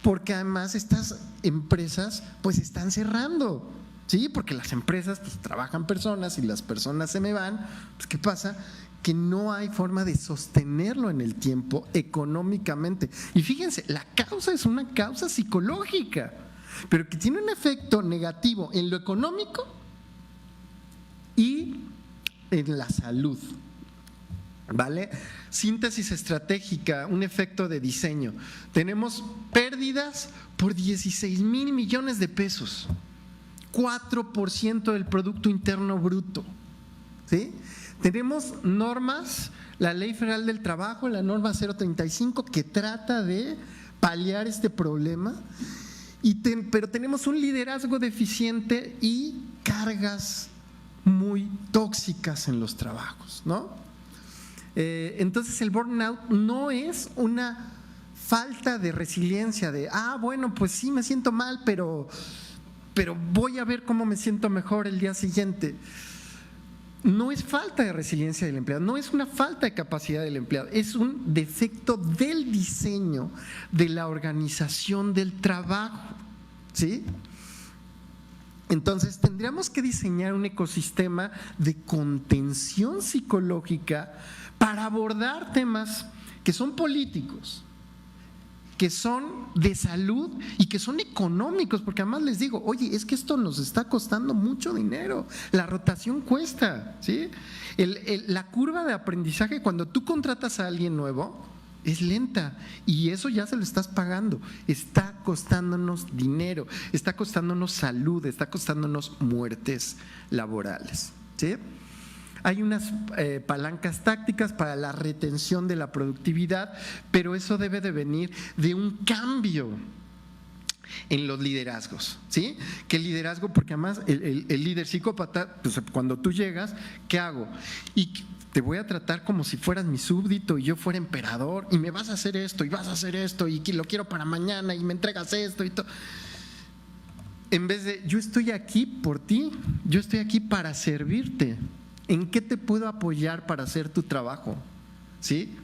S6: Porque además estas empresas pues están cerrando, ¿sí? Porque las empresas pues trabajan personas y las personas se me van, pues ¿qué pasa? Que no hay forma de sostenerlo en el tiempo económicamente. Y fíjense, la causa es una causa psicológica, pero que tiene un efecto negativo en lo económico y en la salud, ¿vale? Síntesis estratégica, un efecto de diseño. Tenemos pérdidas por 16,000 millones de pesos, 4% del Producto Interno Bruto, ¿sí? Tenemos normas, la Ley Federal del Trabajo, la norma 035, que trata de paliar este problema, pero tenemos un liderazgo deficiente y cargas muy tóxicas en los trabajos, ¿no? Entonces el burnout no es una falta de resiliencia de, bueno, pues sí me siento mal, pero voy a ver cómo me siento mejor el día siguiente. No es falta de resiliencia del empleado, no es una falta de capacidad del empleado, es un defecto del diseño, de la organización del trabajo, ¿sí? Entonces tendríamos que diseñar un ecosistema de contención psicológica para abordar temas que son políticos, que son de salud y que son económicos, porque además les digo, oye, es que esto nos está costando mucho dinero, la rotación cuesta, ¿sí? La curva de aprendizaje cuando tú contratas a alguien nuevo es lenta y eso ya se lo estás pagando, está costándonos dinero, está costándonos salud, está costándonos muertes laborales, ¿sí? Hay unas palancas tácticas para la retención de la productividad, pero eso debe de venir de un cambio en los liderazgos, ¿sí? Que el liderazgo, porque además el líder psicópata, pues cuando tú llegas, ¿qué hago? Y te voy a tratar como si fueras mi súbdito y yo fuera emperador y me vas a hacer esto y vas a hacer esto y lo quiero para mañana y me entregas esto y todo. En vez de, yo estoy aquí por ti, yo estoy aquí para servirte. ¿En qué te puedo apoyar para hacer tu trabajo? ¿Sí?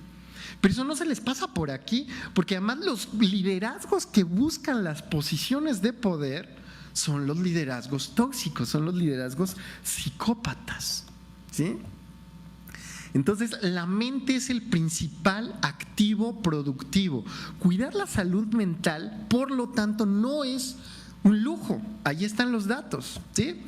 S6: Pero eso no se les pasa por aquí, porque además los liderazgos que buscan las posiciones de poder son los liderazgos tóxicos, son los liderazgos psicópatas, ¿sí? Entonces, la mente es el principal activo productivo. Cuidar la salud mental, por lo tanto, no es un lujo. Ahí están los datos, ¿sí?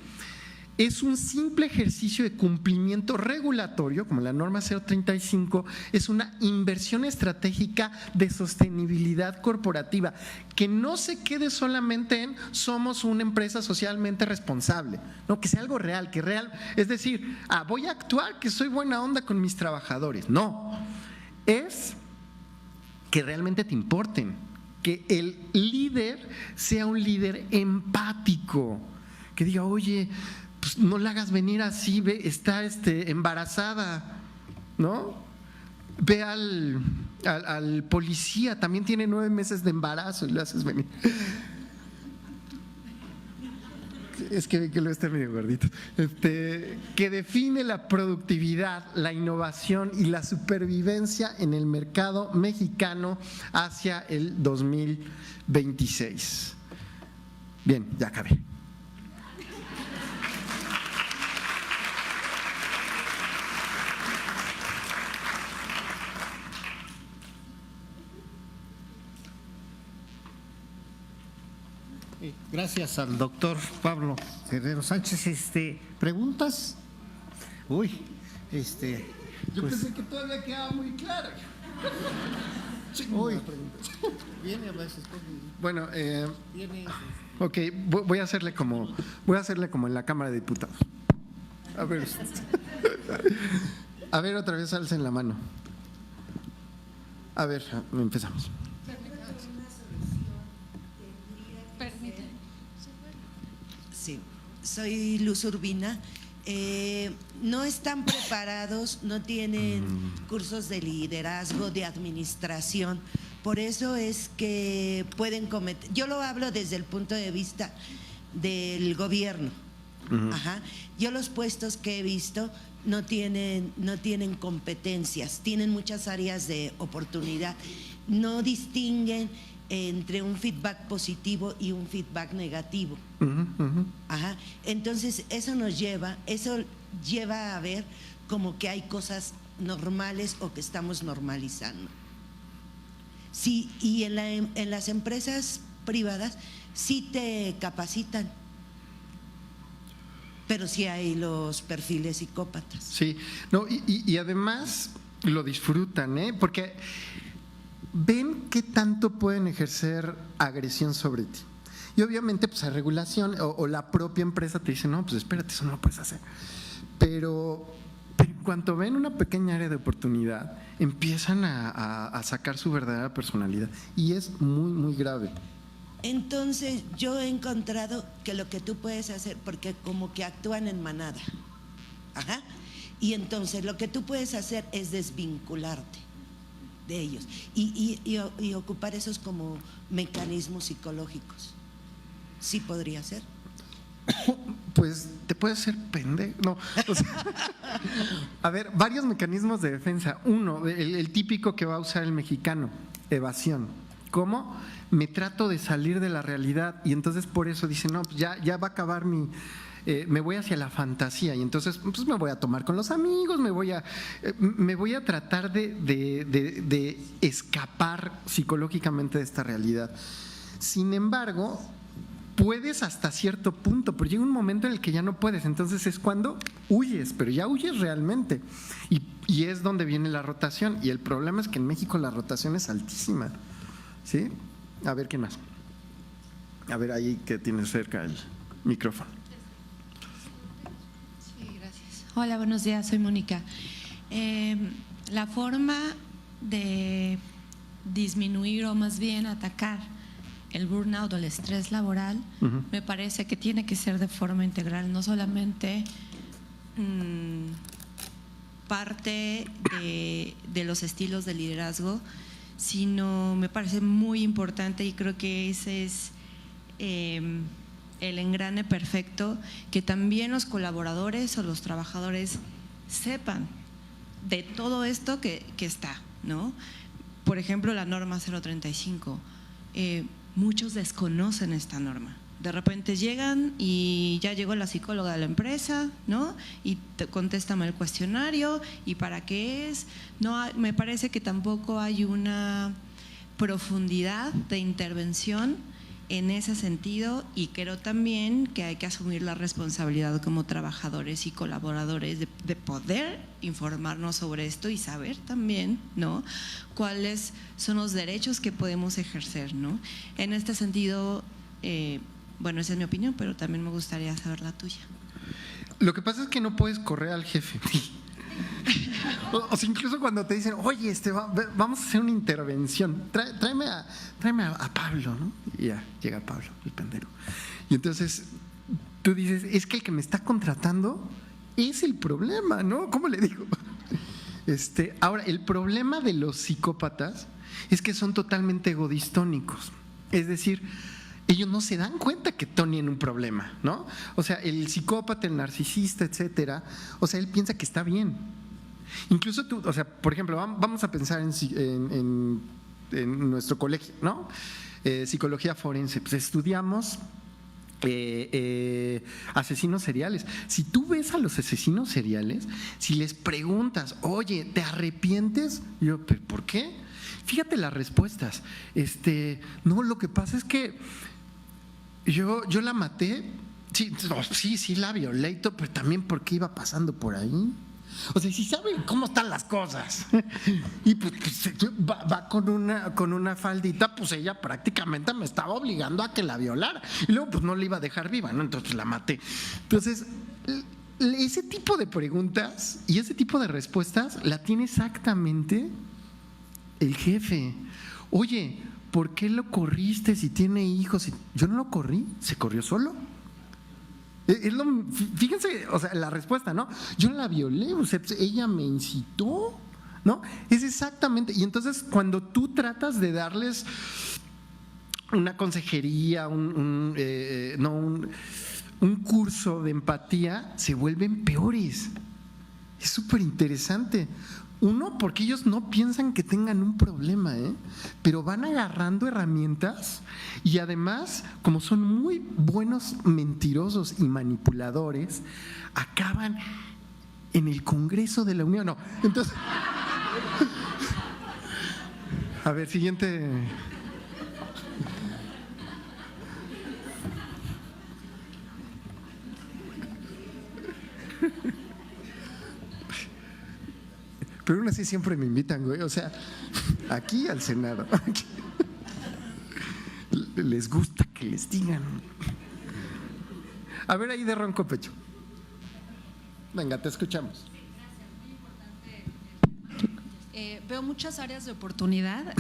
S6: Es un simple ejercicio de cumplimiento regulatorio, como la norma 035, es una inversión estratégica de sostenibilidad corporativa, que no se quede solamente en somos una empresa socialmente responsable, no, que sea algo real, que real, es decir, voy a actuar que soy buena onda con mis trabajadores, no, es que realmente te importen, que el líder sea un líder empático, que diga, oye, pues no la hagas venir así, ve, está embarazada, ¿no? Ve al policía, también tiene 9 meses de embarazo y lo haces venir. Es que lo está medio gordito. Que define la productividad, la innovación y la supervivencia en el mercado mexicano hacia el 2026. Bien, ya acabé.
S2: Gracias al doctor Pablo Herrero Sánchez. ¿Preguntas? Uy,
S6: Yo pensé que todavía quedaba muy claro.
S2: Uy, viene a veces.
S6: Bueno,
S2: Viene.
S6: ok, voy a hacerle como en la Cámara de Diputados. A ver, otra vez alcen la mano. A ver, empezamos.
S7: Sí, soy Luz Urbina. No están preparados, no tienen cursos de liderazgo, de administración. Por eso es que pueden cometer. Yo lo hablo desde el punto de vista del gobierno. Ajá. Yo los puestos que he visto no tienen competencias, tienen muchas áreas de oportunidad. No distinguen entre un feedback positivo y un feedback negativo. Ajá. Entonces eso lleva a ver como que hay cosas normales o que estamos normalizando. Sí, y en las empresas privadas sí te capacitan, pero sí hay los perfiles psicópatas.
S6: Sí, no, y además lo disfrutan, porque ven qué tanto pueden ejercer agresión sobre ti. Y obviamente pues hay regulación o la propia empresa te dice, no, pues espérate, eso no lo puedes hacer. Pero en cuanto ven una pequeña área de oportunidad, empiezan a sacar su verdadera personalidad y es muy, muy grave.
S7: Entonces yo he encontrado que lo que tú puedes hacer, porque como que actúan en manada, ajá, Y entonces lo que tú puedes hacer es desvincularte de ellos y ocupar esos como mecanismos psicológicos. Sí podría ser.
S6: Pues te puedes hacer pendejo. No, o sea, a ver, varios mecanismos de defensa. Uno, el típico que va a usar el mexicano, evasión. ¿Cómo? Me trato de salir de la realidad y entonces por eso dice, no, pues ya va a acabar me voy hacia la fantasía y entonces pues me voy a tomar con los amigos, me voy a tratar de escapar psicológicamente de esta realidad. Sin embargo, puedes hasta cierto punto, pero llega un momento en el que ya no puedes, entonces es cuando huyes, pero ya huyes realmente. Y es donde viene la rotación, y el problema es que en México la rotación es altísima. ¿Sí? A ver, ¿quién más? A ver, ahí que tienes cerca el micrófono.
S8: Sí, gracias. Hola, buenos días, soy Mónica. La forma de disminuir o más bien atacar el burnout o el estrés laboral, me parece que tiene que ser de forma integral, no solamente parte de los estilos de liderazgo, sino me parece muy importante y creo que ese es el engrane perfecto, que también los colaboradores o los trabajadores sepan de todo esto que está, ¿no? Por ejemplo, la norma 035. Muchos desconocen esta norma. De repente llegan y ya llegó la psicóloga de la empresa, ¿no? Y te contestan el cuestionario, ¿y para qué es? No, me parece que tampoco hay una profundidad de intervención en ese sentido, y creo también que hay que asumir la responsabilidad como trabajadores y colaboradores de poder informarnos sobre esto y saber también, ¿no?, cuáles son los derechos que podemos ejercer, ¿no? En este sentido, bueno, esa es mi opinión, pero también me gustaría saber la tuya.
S6: Lo que pasa es que no puedes correr al jefe. O sea, incluso cuando te dicen, oye, vamos a hacer una intervención, tráeme a Pablo, ¿no? Y ya llega Pablo, el pendero. Y entonces tú dices, es que el que me está contratando es el problema, ¿no? ¿Cómo le digo? Ahora, el problema de los psicópatas es que son totalmente egodistónicos. Es decir, ellos no se dan cuenta que tienen un problema, ¿no? O sea, el psicópata, el narcisista, etcétera, o sea, él piensa que está bien. Incluso tú, o sea, por ejemplo, vamos a pensar en nuestro colegio, ¿no? Psicología forense, pues estudiamos asesinos seriales. Si tú ves a los asesinos seriales, si les preguntas, oye, ¿te arrepientes? Yo, ¿pero por qué? Fíjate las respuestas. No, lo que pasa es que yo la maté, sí, la violé, pero también porque iba pasando por ahí. O sea, si saben cómo están las cosas y pues va con una faldita, pues ella prácticamente me estaba obligando a que la violara y luego pues no la iba a dejar viva, ¿no? Entonces la maté. Entonces, ese tipo de preguntas y ese tipo de respuestas la tiene exactamente el jefe. Oye, ¿por qué lo corriste si tiene hijos? Yo no lo corrí, se corrió solo. Fíjense, o sea, la respuesta, ¿no? Yo la violé, o sea, ella me incitó, ¿no? Es exactamente. Y entonces, cuando tú tratas de darles una consejería, un curso de empatía, se vuelven peores. Es súper interesante. Uno, porque ellos no piensan que tengan un problema, pero van agarrando herramientas y además, como son muy buenos mentirosos y manipuladores, acaban en el Congreso de la Unión. No, entonces, a ver, siguiente. Pero aún así siempre me invitan, güey. O sea, aquí al Senado. Aquí. Les gusta que les digan. A ver, ahí de ronco pecho. Venga, te escuchamos.
S9: Veo muchas áreas de oportunidad,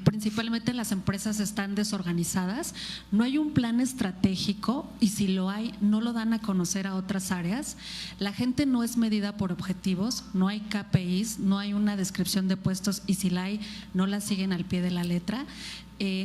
S9: principalmente las empresas están desorganizadas, no hay un plan estratégico y si lo hay, no lo dan a conocer a otras áreas, la gente no es medida por objetivos, no hay KPIs, no hay una descripción de puestos y si la hay, no la siguen al pie de la letra.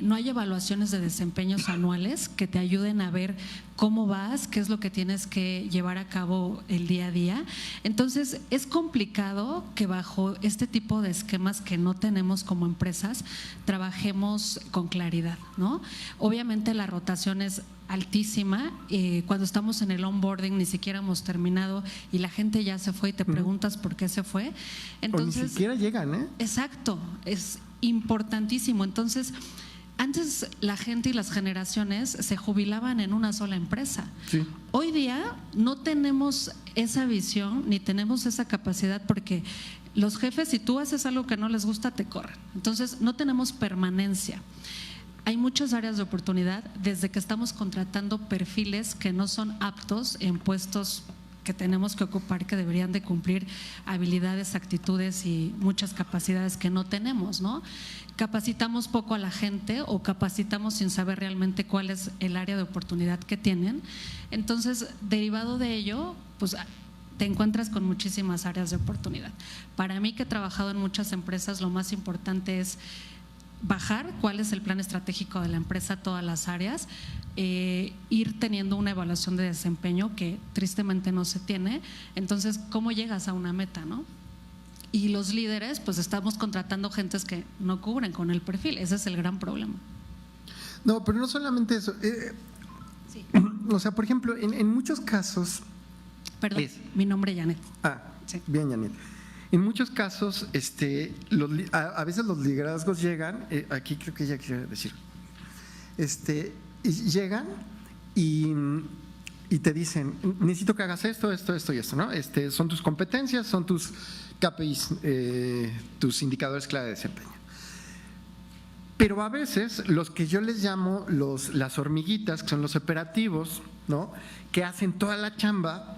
S9: No hay evaluaciones de desempeños anuales que te ayuden a ver cómo vas, qué es lo que tienes que llevar a cabo el día a día. Entonces, es complicado que bajo este tipo de esquemas que no tenemos como empresas, trabajemos con claridad, ¿no? Obviamente la rotación es altísima, cuando estamos en el onboarding ni siquiera hemos terminado y la gente ya se fue y te preguntas por qué se fue. Entonces,
S6: o ni siquiera llegan, ¿eh?
S9: Exacto, es importantísimo. Entonces, antes la gente y las generaciones se jubilaban en una sola empresa.
S6: Sí.
S9: Hoy día no tenemos esa visión ni tenemos esa capacidad porque los jefes, si tú haces algo que no les gusta, te corren. Entonces, no tenemos permanencia. Hay muchas áreas de oportunidad desde que estamos contratando perfiles que no son aptos en puestos que tenemos que ocupar, que deberían de cumplir habilidades, actitudes y muchas capacidades que no tenemos, ¿no? Capacitamos poco a la gente o capacitamos sin saber realmente cuál es el área de oportunidad que tienen. Entonces, derivado de ello, pues te encuentras con muchísimas áreas de oportunidad. Para mí, que he trabajado en muchas empresas, lo más importante es bajar cuál es el plan estratégico de la empresa, todas las áreas, ir teniendo una evaluación de desempeño que tristemente no se tiene. Entonces, ¿cómo llegas a una meta, no? Y los líderes, pues estamos contratando gentes que no cubren con el perfil, ese es el gran problema.
S6: No, pero no solamente eso.
S9: Sí.
S6: O sea, por ejemplo, en muchos casos…
S9: Perdón, mi nombre es Janet.
S6: Sí. Bien, Janet. En muchos casos, a veces los liderazgos llegan, aquí creo que ella quiere decir, llegan y te dicen, necesito que hagas esto, esto, esto y esto, ¿no? Son tus competencias, son tus KPIs, tus indicadores clave de desempeño. Pero a veces los que yo les llamo las hormiguitas, que son los operativos, ¿no? Que hacen toda la chamba,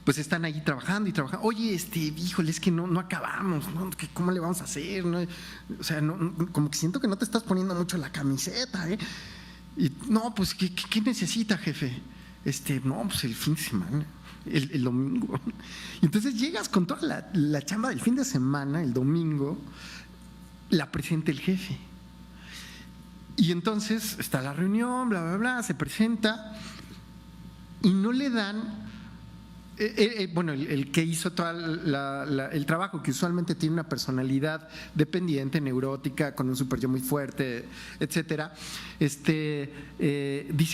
S6: pues están ahí trabajando y trabajando. Oye, híjole, es que no acabamos, ¿no? ¿Cómo le vamos a hacer? ¿No? O sea, como que siento que no te estás poniendo mucho la camiseta, ¿eh? Y no, pues, ¿qué necesita, jefe? No, pues el fin de semana, el domingo. Y entonces llegas con toda la chamba del fin de semana, el domingo, la presenta el jefe. Y entonces está la reunión, bla, bla, bla, se presenta y no le dan… bueno, el que hizo todo el trabajo, que usualmente tiene una personalidad dependiente, neurótica, con un super yo muy fuerte, etcétera, dice,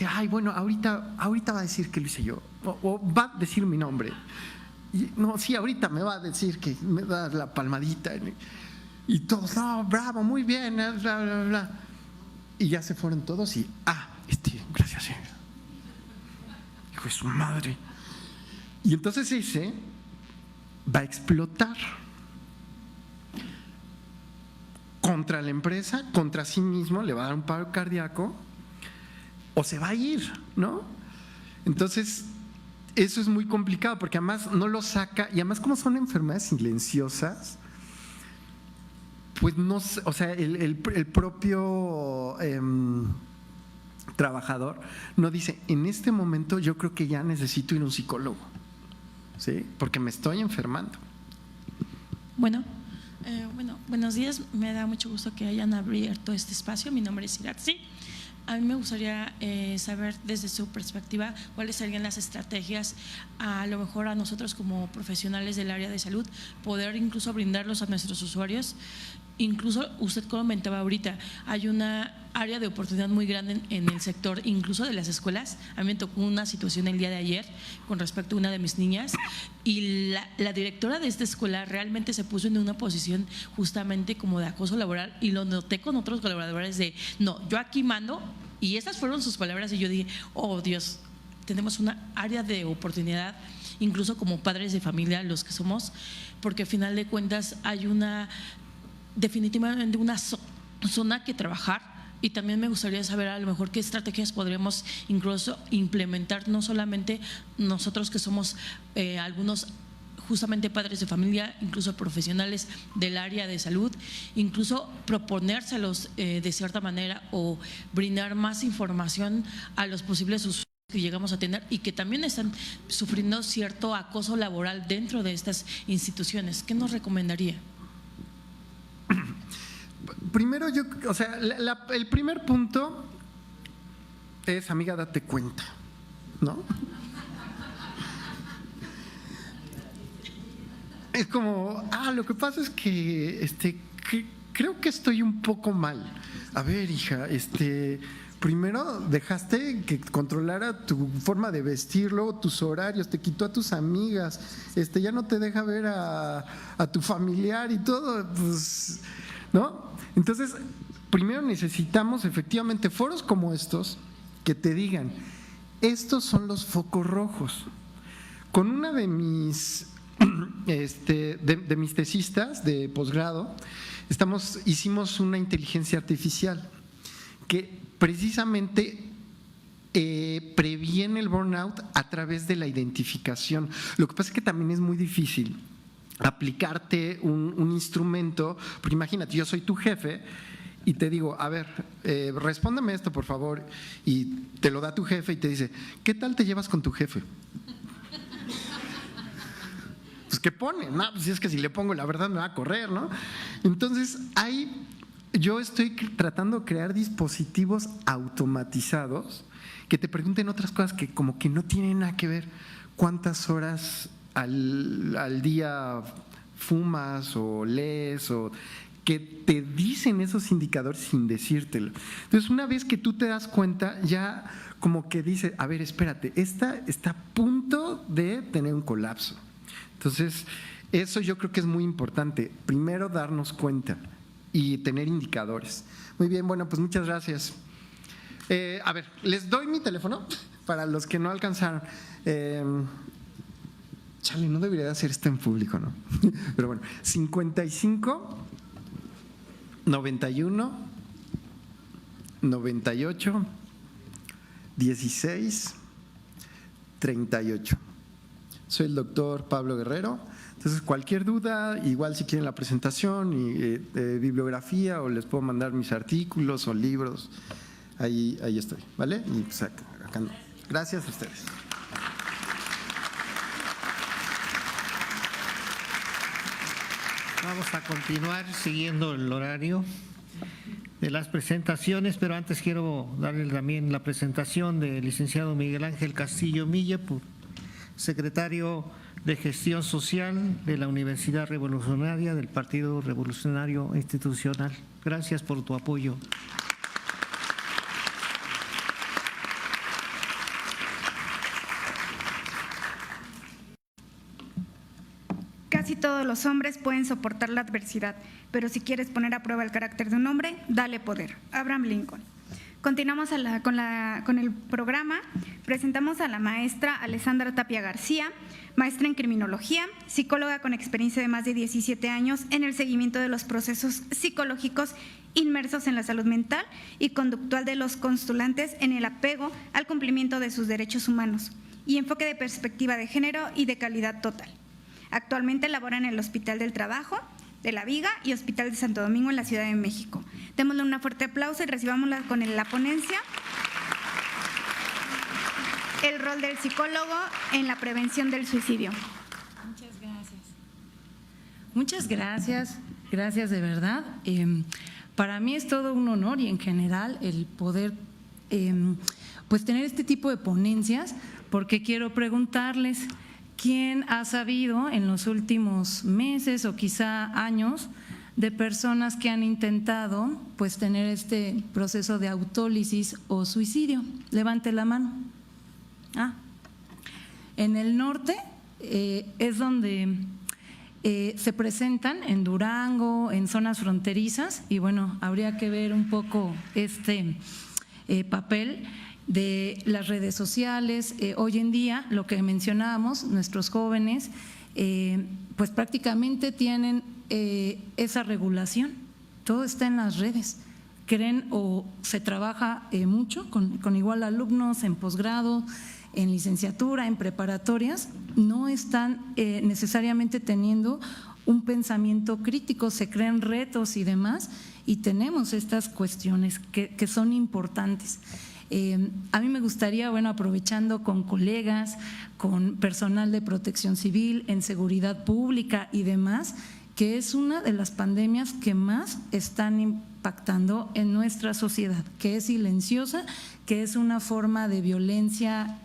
S6: ay, bueno, ahorita va a decir que lo hice yo, o va a decir mi nombre. Y, no, sí, ahorita me va a decir que me da la palmadita. Y todos, no, bravo, muy bien, bla, bla, bla. Y ya se fueron todos y, gracias, señor. Hijo de su madre. Y entonces ese va a explotar contra la empresa, contra sí mismo, le va a dar un paro cardíaco o se va a ir, ¿no? Entonces, eso es muy complicado porque además no lo saca y además como son enfermedades silenciosas, pues no, o sea, el propio… trabajador no dice, en este momento yo creo que ya necesito ir a un psicólogo, ¿sí? Porque me estoy enfermando.
S10: Bueno, buenos días, me da mucho gusto que hayan abierto este espacio. Mi nombre es Iratzi. A mí me gustaría saber desde su perspectiva cuáles serían las estrategias, a lo mejor a nosotros como profesionales del área de salud, poder incluso brindarlos a nuestros usuarios. Incluso usted comentaba ahorita, hay una área de oportunidad muy grande en el sector, incluso de las escuelas. A mí me tocó una situación el día de ayer con respecto a una de mis niñas y la directora de esta escuela realmente se puso en una posición justamente como de acoso laboral y lo noté con otros colaboradores de, no, yo aquí mando, y esas fueron sus palabras y yo dije, oh Dios, tenemos una área de oportunidad, incluso como padres de familia, los que somos, porque al final de cuentas hay definitivamente una zona que trabajar. Y también me gustaría saber a lo mejor qué estrategias podremos incluso implementar, no solamente nosotros que somos algunos justamente padres de familia, incluso profesionales del área de salud, incluso proponérselos de cierta manera o brindar más información a los posibles usuarios que llegamos a tener y que también están sufriendo cierto acoso laboral dentro de estas instituciones. ¿Qué nos recomendaría?
S6: Primero, el primer punto es, amiga, date cuenta, ¿no? Es como, lo que pasa es que, creo que estoy un poco mal. A ver, hija, primero dejaste que controlara tu forma de vestir, luego tus horarios, te quitó a tus amigas, ya no te deja ver a tu familiar y todo, pues, ¿no? Entonces, primero necesitamos efectivamente foros como estos que te digan, estos son los focos rojos. Con una de mis de mis tesistas de posgrado, hicimos una inteligencia artificial que precisamente previene el burnout a través de la identificación. Lo que pasa es que también es muy difícil aplicarte un instrumento, porque imagínate, yo soy tu jefe y te digo, a ver, respóndeme esto por favor, y te lo da tu jefe y te dice, ¿qué tal te llevas con tu jefe? Pues ¿qué pone? No, pues es que si le pongo la verdad me va a correr, ¿no? Entonces yo estoy tratando de crear dispositivos automatizados que te pregunten otras cosas que como que no tienen nada que ver. ¿Cuántas horas al día fumas o lees? O que te dicen esos indicadores sin decírtelo. Entonces, una vez que tú te das cuenta, ya como que dice, a ver, espérate, esta está a punto de tener un colapso. Entonces, eso yo creo que es muy importante. Primero, darnos cuenta y tener indicadores. Muy bien, bueno, pues muchas gracias. A ver, les doy mi teléfono para los que no alcanzaron. Chale, no debería de hacer esto en público, ¿no? Pero bueno, 55 91 98 16 38. Soy el doctor Pablo Guerrero. Entonces, cualquier duda, igual si quieren la presentación y bibliografía, o les puedo mandar mis artículos o libros, ahí estoy, ¿vale? Y pues acá no. Gracias a ustedes.
S2: Vamos a continuar siguiendo el horario de las presentaciones, pero antes quiero darle también la presentación del licenciado Miguel Ángel Castillo Milla, secretario de Gestión Social de la Universidad Revolucionaria del Partido Revolucionario Institucional. Gracias por tu apoyo.
S3: Casi todos los hombres pueden soportar la adversidad, pero si quieres poner a prueba el carácter de un hombre, dale poder. Abraham Lincoln. Continuamos con el programa. Presentamos a la maestra Alessandra Tapia García, maestra en criminología, psicóloga con experiencia de más de 17 años en el seguimiento de los procesos psicológicos inmersos en la salud mental y conductual de los constulantes en el apego al cumplimiento de sus derechos humanos y enfoque de perspectiva de género y de calidad total. Actualmente labora en el Hospital del Trabajo de La Viga y Hospital de Santo Domingo en la Ciudad de México. Démosle un fuerte aplauso y recibámosla con la ponencia. El rol del psicólogo en la prevención del suicidio.
S11: Muchas gracias. Muchas gracias, gracias de verdad. Para mí es todo un honor y en general el poder pues tener este tipo de ponencias, porque quiero preguntarles, ¿quién ha sabido en los últimos meses o quizá años de personas que han intentado pues tener este proceso de autólisis o suicidio? Levante la mano. En el norte es donde se presentan, en Durango, en zonas fronterizas, y bueno, habría que ver un poco este papel de las redes sociales. Hoy en día, lo que mencionábamos, nuestros jóvenes pues prácticamente tienen esa regulación, todo está en las redes. Creen o se trabaja mucho con igual alumnos en posgrado, en licenciatura, en preparatorias, no están necesariamente teniendo un pensamiento crítico, se crean retos y demás, y tenemos estas cuestiones que son importantes. A mí me gustaría, bueno, aprovechando con colegas, con personal de protección civil, en seguridad pública y demás, que es una de las pandemias que más están impactando en nuestra sociedad, que es silenciosa, que es una forma de violencia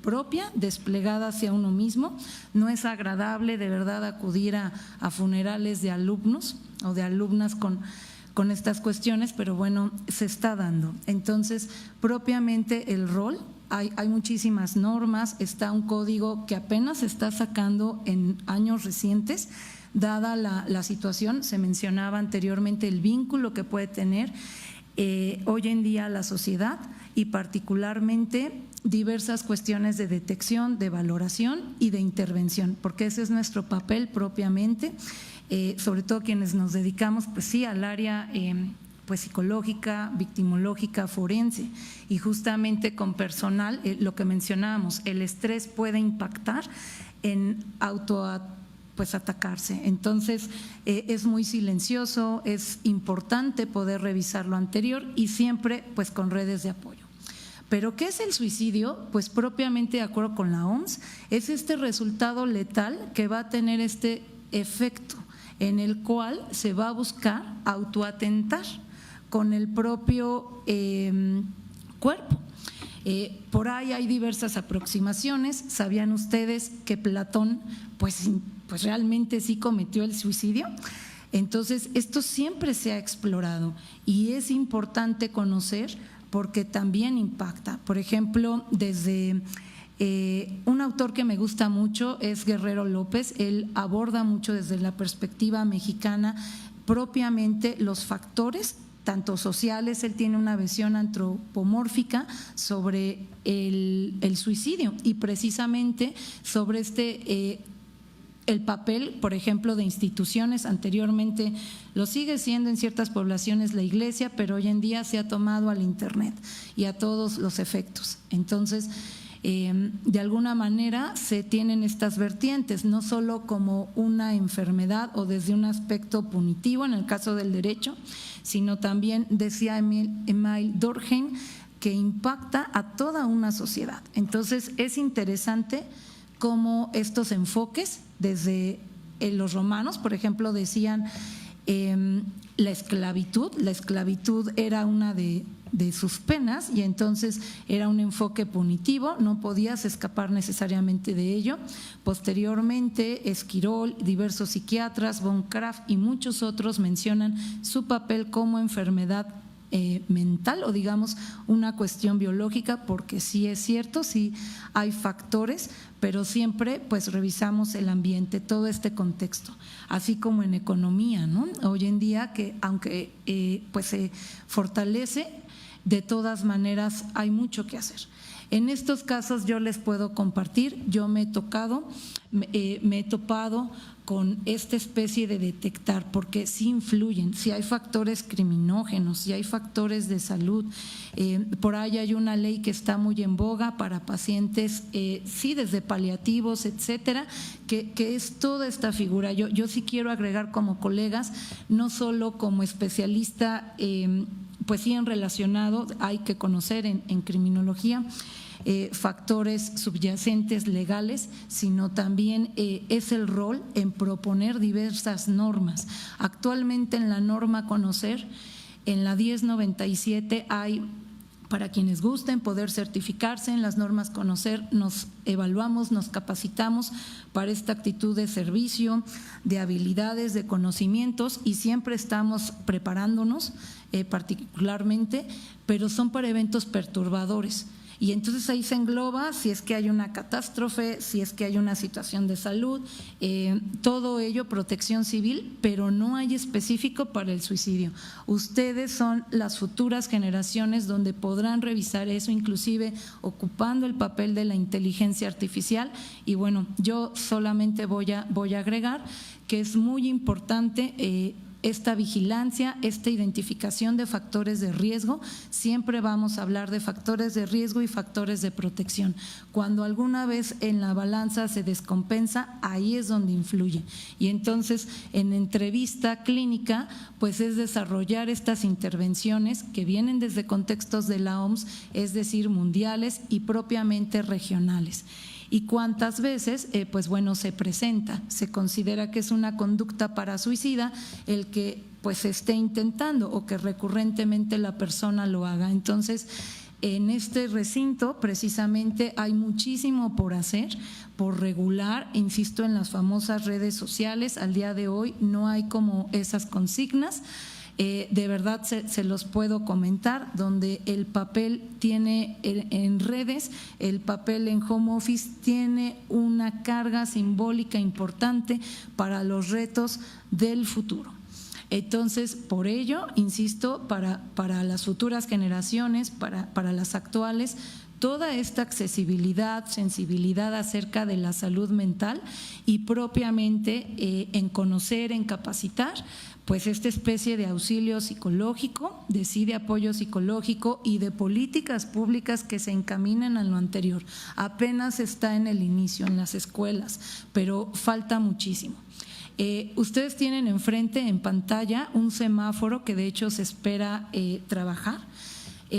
S11: propia, desplegada hacia uno mismo. No es agradable de verdad acudir a funerales de alumnos o de alumnas con estas cuestiones, pero bueno, se está dando. Entonces, propiamente el rol, hay muchísimas normas, está un código que apenas se está sacando en años recientes, dada la situación. Se mencionaba anteriormente el vínculo que puede tener hoy en día la sociedad y particularmente diversas cuestiones de detección, de valoración y de intervención, porque ese es nuestro papel propiamente. Sobre todo quienes nos dedicamos, pues sí, al área pues psicológica, victimológica, forense, y justamente con personal, lo que mencionábamos, el estrés puede impactar en pues atacarse. Entonces es muy silencioso, es importante poder revisar lo anterior y siempre pues con redes de apoyo. ¿Pero qué es el suicidio? Pues propiamente de acuerdo con la OMS, es este resultado letal que va a tener este efecto en el cual se va a buscar autoatentar con el propio cuerpo. Por ahí hay diversas aproximaciones. ¿Sabían ustedes que Platón pues realmente sí cometió el suicidio? Entonces, esto siempre se ha explorado y es importante conocer porque también impacta. Por ejemplo, desde… un autor que me gusta mucho es Guerrero López. Él aborda mucho desde la perspectiva mexicana propiamente los factores tanto sociales. Él tiene una visión antropomórfica sobre el suicidio y precisamente sobre el papel, por ejemplo, de instituciones. Anteriormente lo sigue siendo en ciertas poblaciones la iglesia, pero hoy en día se ha tomado al internet y a todos los efectos. Entonces, de alguna manera se tienen estas vertientes, no solo como una enfermedad o desde un aspecto punitivo en el caso del derecho, sino también, decía Emile Durkheim, que impacta a toda una sociedad. Entonces es interesante cómo estos enfoques desde los romanos, por ejemplo, decían la esclavitud era una de sus penas y entonces era un enfoque punitivo, no podías escapar necesariamente de ello. Posteriormente, Esquirol, diversos psiquiatras, von Kraft y muchos otros mencionan su papel como enfermedad mental o digamos una cuestión biológica, porque sí es cierto, sí hay factores, pero siempre pues revisamos el ambiente, todo este contexto, así como en economía, ¿no? Hoy en día que aunque pues se fortalece, de todas maneras hay mucho que hacer. En estos casos yo les puedo compartir, yo me he topado con esta especie de detectar, porque sí influyen, si hay factores criminógenos, si hay factores de salud. Por ahí hay una ley que está muy en boga para pacientes, sí, desde paliativos, etcétera, que es toda esta figura. Yo sí quiero agregar como colegas, no solo como especialista, pues sí en relacionado, hay que conocer en criminología, factores subyacentes legales, sino también es el rol en proponer diversas normas. Actualmente en la norma Conocer, en la 1097 hay, para quienes gusten poder certificarse en las normas Conocer, nos evaluamos, nos capacitamos para esta actitud de servicio, de habilidades, de conocimientos y siempre estamos preparándonos particularmente, pero son para eventos perturbadores. Y entonces ahí se engloba si es que hay una catástrofe, si es que hay una situación de salud, todo ello protección civil, pero no hay específico para el suicidio. Ustedes son las futuras generaciones donde podrán revisar eso, inclusive ocupando el papel de la inteligencia artificial. Y bueno, yo solamente voy a agregar que es muy importante esta vigilancia, esta identificación de factores de riesgo. Siempre vamos a hablar de factores de riesgo y factores de protección. Cuando alguna vez en la balanza se descompensa, ahí es donde influye. Y entonces en entrevista clínica pues es desarrollar estas intervenciones que vienen desde contextos de la OMS, es decir, mundiales y propiamente regionales. Y cuántas veces, pues bueno, se presenta, se considera que es una conducta parasuicida el que pues se esté intentando o que recurrentemente la persona lo haga. Entonces, en este recinto precisamente hay muchísimo por hacer, por regular, insisto, en las famosas redes sociales. Al día de hoy no hay como esas consignas. De verdad se los puedo comentar, donde el papel tiene en redes, el papel en home office tiene una carga simbólica importante para los retos del futuro. Entonces, por ello, insisto, para las futuras generaciones, para las actuales, toda esta accesibilidad, sensibilidad acerca de la salud mental y propiamente en conocer, en capacitar, pues esta especie de auxilio psicológico, de apoyo psicológico y de políticas públicas que se encaminan a lo anterior. Apenas está en el inicio en las escuelas, pero falta muchísimo. Ustedes tienen enfrente en pantalla un semáforo que de hecho se espera trabajar.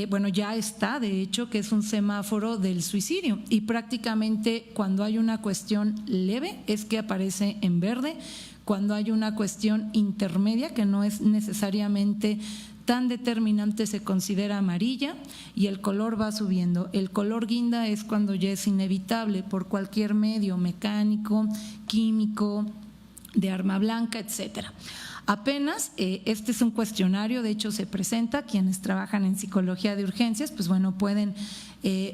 S11: Bueno, ya está, de hecho, que es un semáforo del suicidio y prácticamente cuando hay una cuestión leve es que aparece en verde, cuando hay una cuestión intermedia que no es necesariamente tan determinante se considera amarilla y el color va subiendo. El color guinda es cuando ya es inevitable por cualquier medio mecánico, químico, de arma blanca, etcétera. Apenas, este es un cuestionario, de hecho se presenta, quienes trabajan en psicología de urgencias, pues bueno, pueden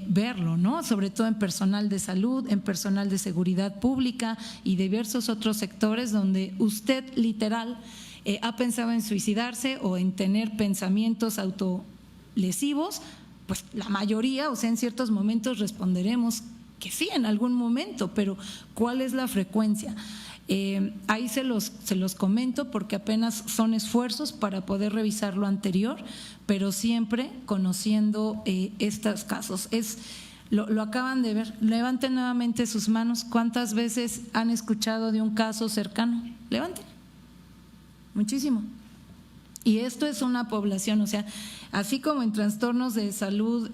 S11: verlo, ¿no? Sobre todo en personal de salud, en personal de seguridad pública y diversos otros sectores donde usted literal ha pensado en suicidarse o en tener pensamientos autolesivos, pues la mayoría, o sea, en ciertos momentos responderemos que sí, en algún momento, pero ¿cuál es la frecuencia? Ahí se los comento porque apenas son esfuerzos para poder revisar lo anterior, pero siempre conociendo estos casos. Lo acaban de ver. Levanten nuevamente sus manos. ¿Cuántas veces han escuchado de un caso cercano? Levanten. Muchísimo. Y esto es una población, o sea, así como en trastornos de salud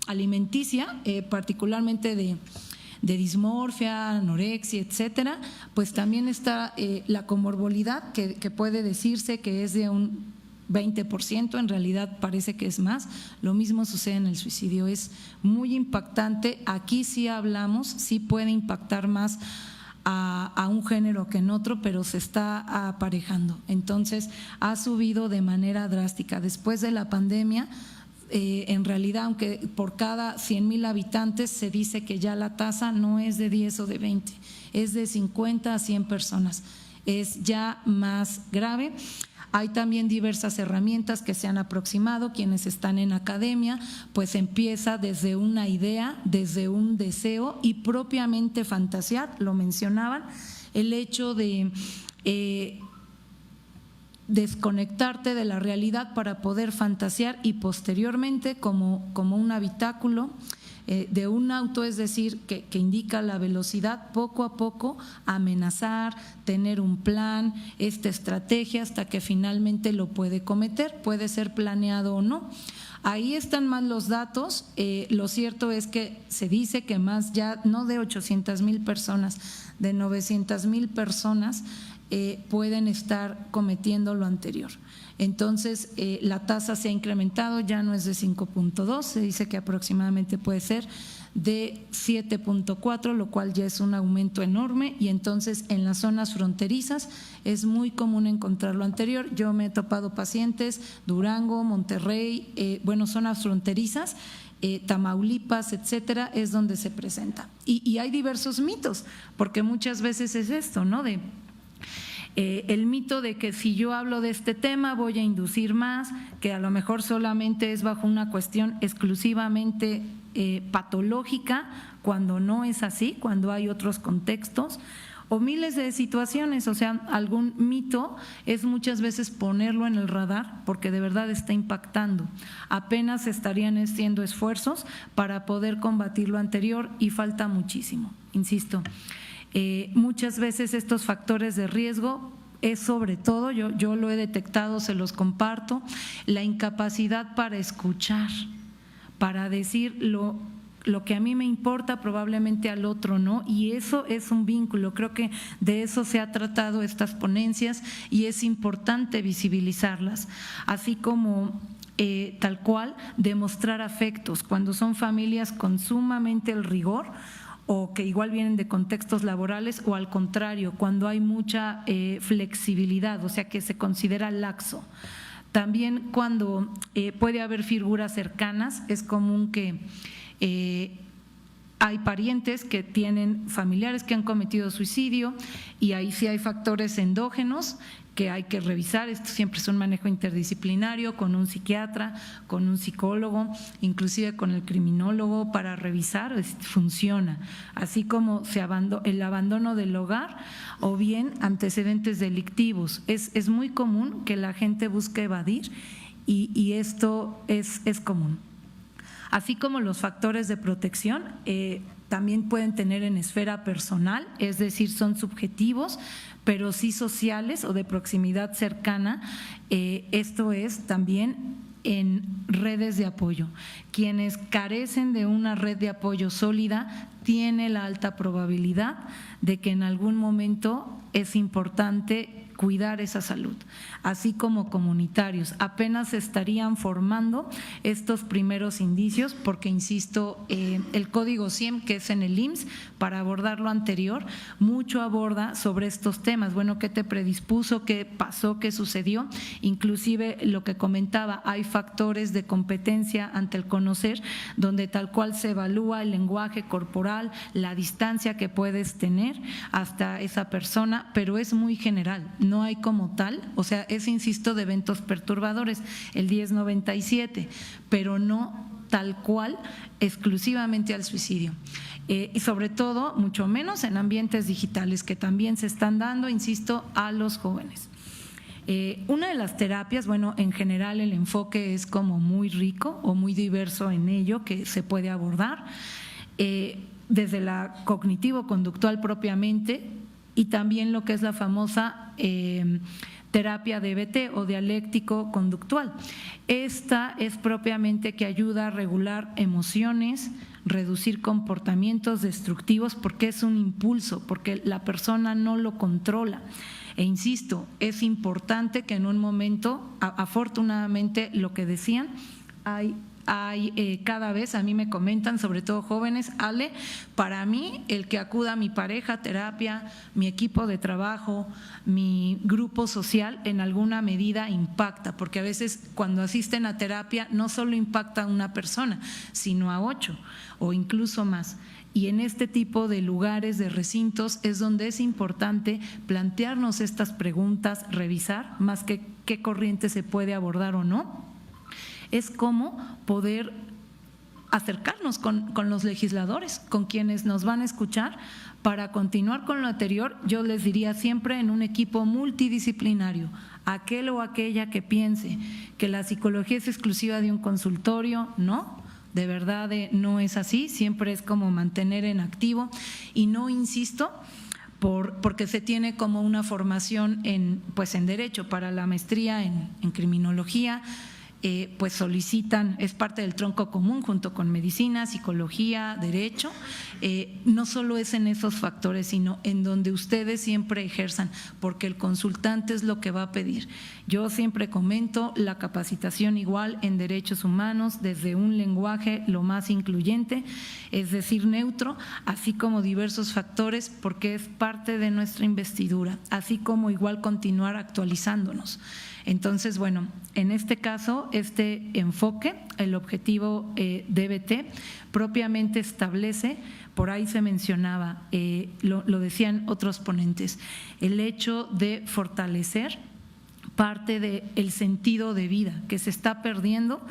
S11: alimenticia, particularmente de dismorfia, anorexia, etcétera, pues también está la comorbilidad que puede decirse que es de un 20%, en realidad parece que es más. Lo mismo sucede en el suicidio, es muy impactante. Aquí sí hablamos, sí puede impactar más a un género que en otro, pero se está aparejando. Entonces ha subido de manera drástica. Después de la pandemia, en realidad, aunque por cada 100,000 habitantes se dice que ya la tasa no es de 10 o de 20, es de 50 a 100 personas, es ya más grave. Hay también diversas herramientas que se han aproximado, quienes están en academia, pues empieza desde una idea, desde un deseo y propiamente fantasear, lo mencionaban, el hecho de desconectarte de la realidad para poder fantasear y posteriormente como un habitáculo de un auto, es decir, que indica la velocidad, poco a poco amenazar, tener un plan, esta estrategia hasta que finalmente lo puede cometer, puede ser planeado o no. Ahí están más los datos, lo cierto es que se dice que más ya, no de 800,000 personas, de 900,000 personas pueden estar cometiendo lo anterior. Entonces, la tasa se ha incrementado, ya no es de 5.2, se dice que aproximadamente puede ser de 7.4, lo cual ya es un aumento enorme, y entonces en las zonas fronterizas es muy común encontrar lo anterior. Yo me he topado pacientes, Durango, Monterrey, zonas fronterizas, Tamaulipas, etcétera, es donde se presenta. Y hay diversos mitos, porque muchas veces es esto, ¿no? El mito de que si yo hablo de este tema voy a inducir más, que a lo mejor solamente es bajo una cuestión exclusivamente patológica, cuando no es así, cuando hay otros contextos, o miles de situaciones, o sea, algún mito es muchas veces ponerlo en el radar porque de verdad está impactando. Apenas estarían haciendo esfuerzos para poder combatir lo anterior y falta muchísimo, insisto. Muchas veces estos factores de riesgo es sobre todo, yo lo he detectado, se los comparto, la incapacidad para escuchar, para decir lo que a mí me importa probablemente al otro no, y eso es un vínculo. Creo que de eso se ha tratado estas ponencias y es importante visibilizarlas, así como tal cual demostrar afectos cuando son familias con sumamente el rigor o que igual vienen de contextos laborales, o al contrario, cuando hay mucha flexibilidad, o sea que se considera laxo. También cuando puede haber figuras cercanas, es común que hay parientes que tienen familiares que han cometido suicidio y ahí sí hay factores endógenos que hay que revisar. Esto siempre es un manejo interdisciplinario con un psiquiatra, con un psicólogo, inclusive con el criminólogo para revisar si funciona, así como el abandono del hogar o bien antecedentes delictivos. Es muy común que la gente busque evadir y esto es común. Así como los factores de protección también pueden tener en esfera personal, es decir, son subjetivos, pero sí sociales o de proximidad cercana. Esto es también en redes de apoyo. Quienes carecen de una red de apoyo sólida tiene la alta probabilidad de que en algún momento es importante cuidar esa salud, así como comunitarios. Apenas se estarían formando estos primeros indicios porque, insisto, el código CIEM, que es en el IMSS, para abordar lo anterior, mucho aborda sobre estos temas. Bueno, ¿qué te predispuso? ¿Qué pasó? ¿Qué sucedió? Inclusive lo que comentaba, hay factores de competencia ante el conocer, donde tal cual se evalúa el lenguaje corporal, la distancia que puedes tener hasta esa persona, pero es muy general. No hay como tal, o sea, es, insisto, de eventos perturbadores, el 1097, pero no tal cual exclusivamente al suicidio. Y sobre todo, mucho menos en ambientes digitales que también se están dando, insisto, a los jóvenes. Una de las terapias, bueno, en general el enfoque es como muy rico o muy diverso en ello que se puede abordar, desde la cognitivo-conductual propiamente, y también lo que es la famosa terapia DBT o dialéctico-conductual. Esta es propiamente que ayuda a regular emociones, reducir comportamientos destructivos porque es un impulso, porque la persona no lo controla. E insisto, es importante que en un momento, afortunadamente lo que decían, hay cada vez, a mí me comentan, sobre todo jóvenes, Ale, para mí el que acuda a mi pareja a terapia, mi equipo de trabajo, mi grupo social, en alguna medida impacta, porque a veces cuando asisten a terapia no solo impacta a una persona, sino a 8 o incluso más. Y en este tipo de lugares, de recintos, es donde es importante plantearnos estas preguntas, revisar más que qué corriente se puede abordar o no. Es cómo poder acercarnos con los legisladores, con quienes nos van a escuchar, para continuar con lo anterior. Yo les diría siempre en un equipo multidisciplinario, aquel o aquella que piense que la psicología es exclusiva de un consultorio, no, de verdad no es así, siempre es como mantener en activo y no, insisto, porque se tiene como una formación en derecho para la maestría en criminología. Pues solicitan, es parte del tronco común junto con medicina, psicología, derecho. No solo es en esos factores, sino en donde ustedes siempre ejerzan, porque el consultante es lo que va a pedir. Yo siempre comento la capacitación igual en derechos humanos, desde un lenguaje lo más incluyente, es decir, neutro, así como diversos factores, porque es parte de nuestra investidura, así como igual continuar actualizándonos. Entonces, bueno, en este caso, este enfoque, el objetivo DBT, propiamente establece, por ahí se mencionaba, lo decían otros ponentes, el hecho de fortalecer parte del sentido de vida que se está perdiendo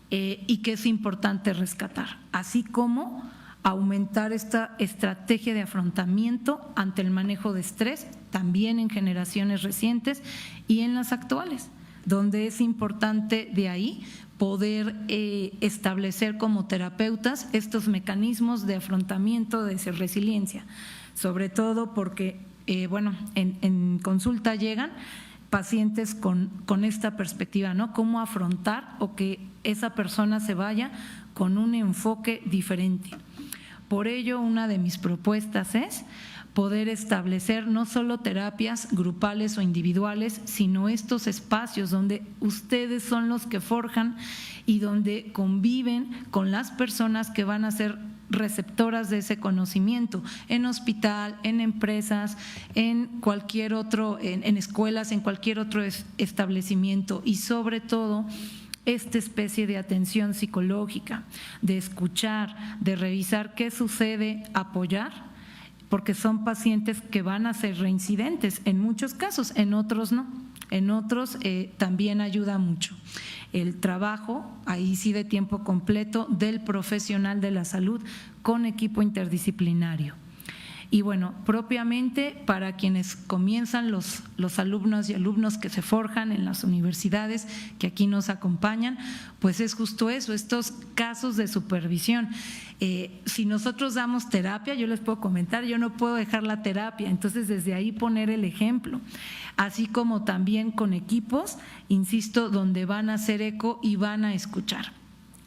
S11: y que es importante rescatar, así como aumentar esta estrategia de afrontamiento ante el manejo de estrés, también en generaciones recientes y en las actuales, donde es importante de ahí poder establecer como terapeutas estos mecanismos de afrontamiento, de resiliencia, sobre todo porque, en consulta llegan pacientes con esta perspectiva, ¿no? Cómo afrontar o que esa persona se vaya con un enfoque diferente. Por ello, una de mis propuestas es poder establecer no solo terapias grupales o individuales, sino estos espacios donde ustedes son los que forjan y donde conviven con las personas que van a ser receptoras de ese conocimiento, en hospital, en empresas, en cualquier otro, en escuelas, en cualquier otro establecimiento, y sobre todo esta especie de atención psicológica, de escuchar, de revisar qué sucede, apoyar, porque son pacientes que van a ser reincidentes en muchos casos, en otros no, en otros también ayuda mucho. El trabajo, ahí sí de tiempo completo, del profesional de la salud con equipo interdisciplinario. Y bueno, propiamente para quienes comienzan los alumnos y alumnos que se forjan en las universidades que aquí nos acompañan, pues es justo eso, estos casos de supervisión. Si nosotros damos terapia, yo les puedo comentar, yo no puedo dejar la terapia, entonces desde ahí poner el ejemplo, así como también con equipos, insisto, donde van a hacer eco y van a escuchar.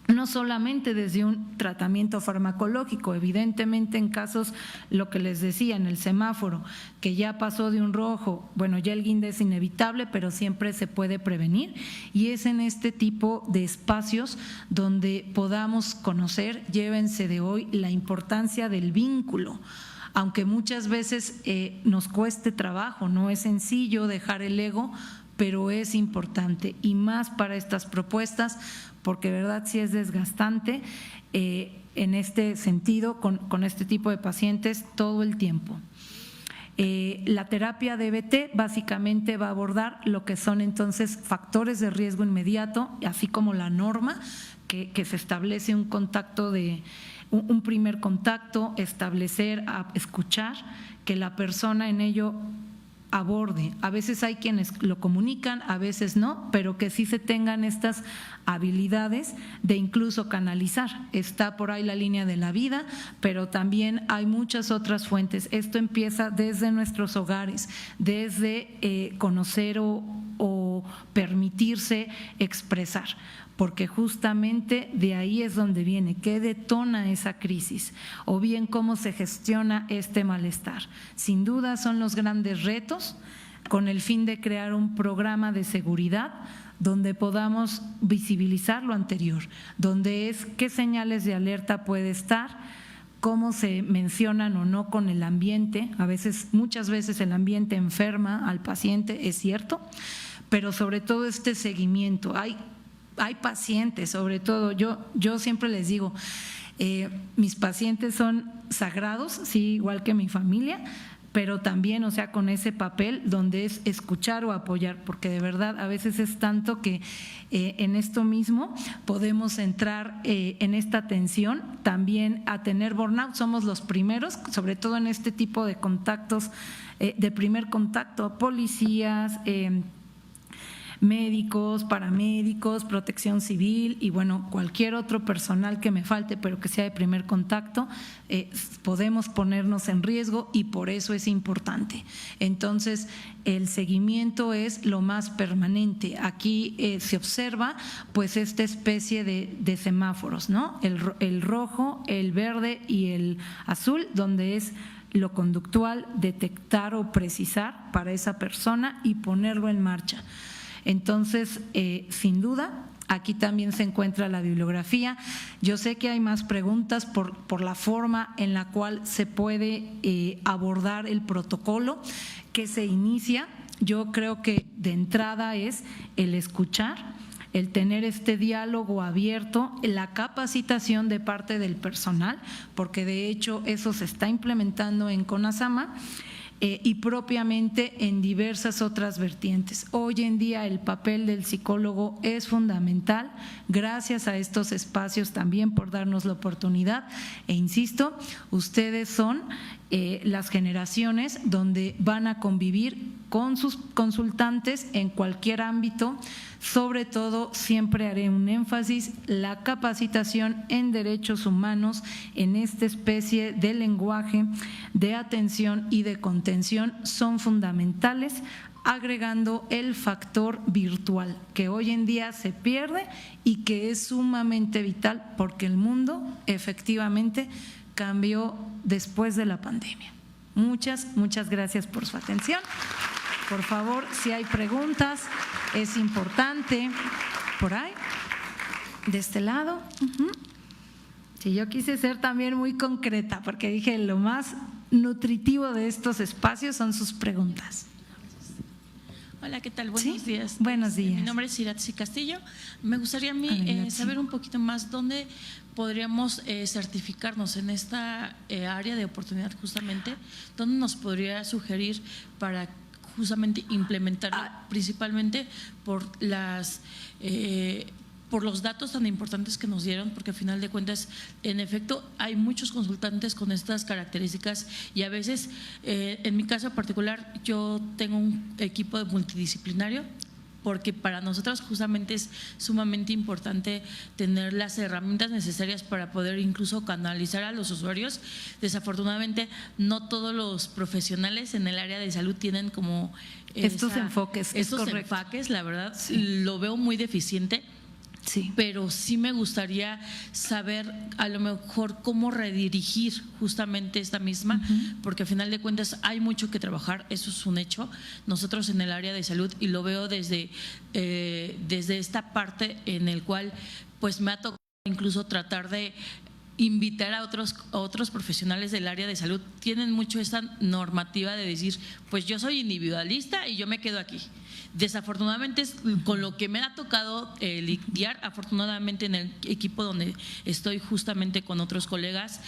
S11: No solamente desde un tratamiento farmacológico, evidentemente en casos, lo que les decía, en el semáforo, que ya pasó de un rojo, bueno, ya el guinde es inevitable, pero siempre se puede prevenir, y es en este tipo de espacios donde podamos conocer, llévense de hoy, la importancia del vínculo. Aunque muchas veces nos cueste trabajo, no es sencillo dejar el ego, pero es importante, y más para estas propuestas, porque de verdad sí es desgastante en este sentido con este tipo de pacientes todo el tiempo. La terapia DBT básicamente va a abordar lo que son entonces factores de riesgo inmediato, así como la norma que se establece un contacto un primer contacto, establecer, escuchar, que la persona en ello aborde. A veces hay quienes lo comunican, a veces no, pero que sí se tengan estas habilidades de incluso canalizar. Está por ahí la línea de la vida, pero también hay muchas otras fuentes. Esto empieza desde nuestros hogares, desde conocer o permitirse expresar, porque justamente de ahí es donde viene, qué detona esa crisis, o bien cómo se gestiona este malestar. Sin duda son los grandes retos, con el fin de crear un programa de seguridad donde podamos visibilizar lo anterior, donde es qué señales de alerta puede estar, cómo se mencionan o no con el ambiente. Muchas veces el ambiente enferma al paciente, es cierto, pero sobre todo este seguimiento. Hay pacientes, sobre todo, yo siempre les digo, mis pacientes son sagrados, sí, igual que mi familia, pero también, o sea, con ese papel donde es escuchar o apoyar, porque de verdad a veces es tanto que en esto mismo podemos entrar en esta atención también a tener burnout. Somos los primeros, sobre todo en este tipo de contactos, de primer contacto, policías, médicos, paramédicos, protección civil y bueno, cualquier otro personal que me falte, pero que sea de primer contacto, podemos ponernos en riesgo y por eso es importante. Entonces, el seguimiento es lo más permanente. Aquí se observa pues esta especie de semáforos, ¿no? El rojo, el verde y el azul, donde es lo conductual, detectar o precisar para esa persona y ponerlo en marcha. Entonces, sin duda, aquí también se encuentra la bibliografía. Yo sé que hay más preguntas por la forma en la cual se puede abordar el protocolo que se inicia. Yo creo que de entrada es el escuchar, el tener este diálogo abierto, la capacitación de parte del personal, porque de hecho eso se está implementando en CONASAMA. y propiamente en diversas otras vertientes. Hoy en día el papel del psicólogo es fundamental, gracias a estos espacios también por darnos la oportunidad, e insisto, ustedes son las generaciones donde van a convivir con sus consultantes en cualquier ámbito. Sobre todo, siempre haré un énfasis, la capacitación en derechos humanos, en esta especie de lenguaje, de atención y de contención son fundamentales, agregando el factor virtual, que hoy en día se pierde y que es sumamente vital porque el mundo efectivamente cambió después de la pandemia. Muchas gracias por su atención. Por favor, si hay preguntas, es importante. Por ahí, de este lado. Sí, yo quise ser también muy concreta porque dije lo más nutritivo de estos espacios son sus preguntas.
S10: Hola, ¿qué tal? Buenos días.
S11: Buenos días.
S10: Mi nombre es Iratzi Castillo. Me gustaría a mí saber un poquito más dónde podríamos certificarnos en esta área de oportunidad justamente, dónde nos podría sugerir para justamente implementarlo, principalmente por los datos tan importantes que nos dieron, porque al final de cuentas, en efecto, hay muchos consultantes con estas características y a veces, en mi caso particular, yo tengo un equipo multidisciplinario, porque para nosotros justamente es sumamente importante tener las herramientas necesarias para poder incluso canalizar a los usuarios. Desafortunadamente, no todos los profesionales en el área de salud tienen como
S11: estos enfoques.
S10: Estos enfoques, la verdad, lo veo muy deficiente.
S11: Sí.
S10: Pero sí me gustaría saber a lo mejor cómo redirigir justamente esta misma, porque al final de cuentas hay mucho que trabajar, eso es un hecho. Nosotros en el área de salud, y lo veo desde esta parte en el cual pues me ha tocado incluso tratar de invitar a otros profesionales del área de salud, tienen mucho esta normativa de decir, pues yo soy individualista y yo me quedo aquí. Desafortunadamente, con lo que me ha tocado lidiar, afortunadamente en el equipo donde estoy justamente con otros colegas,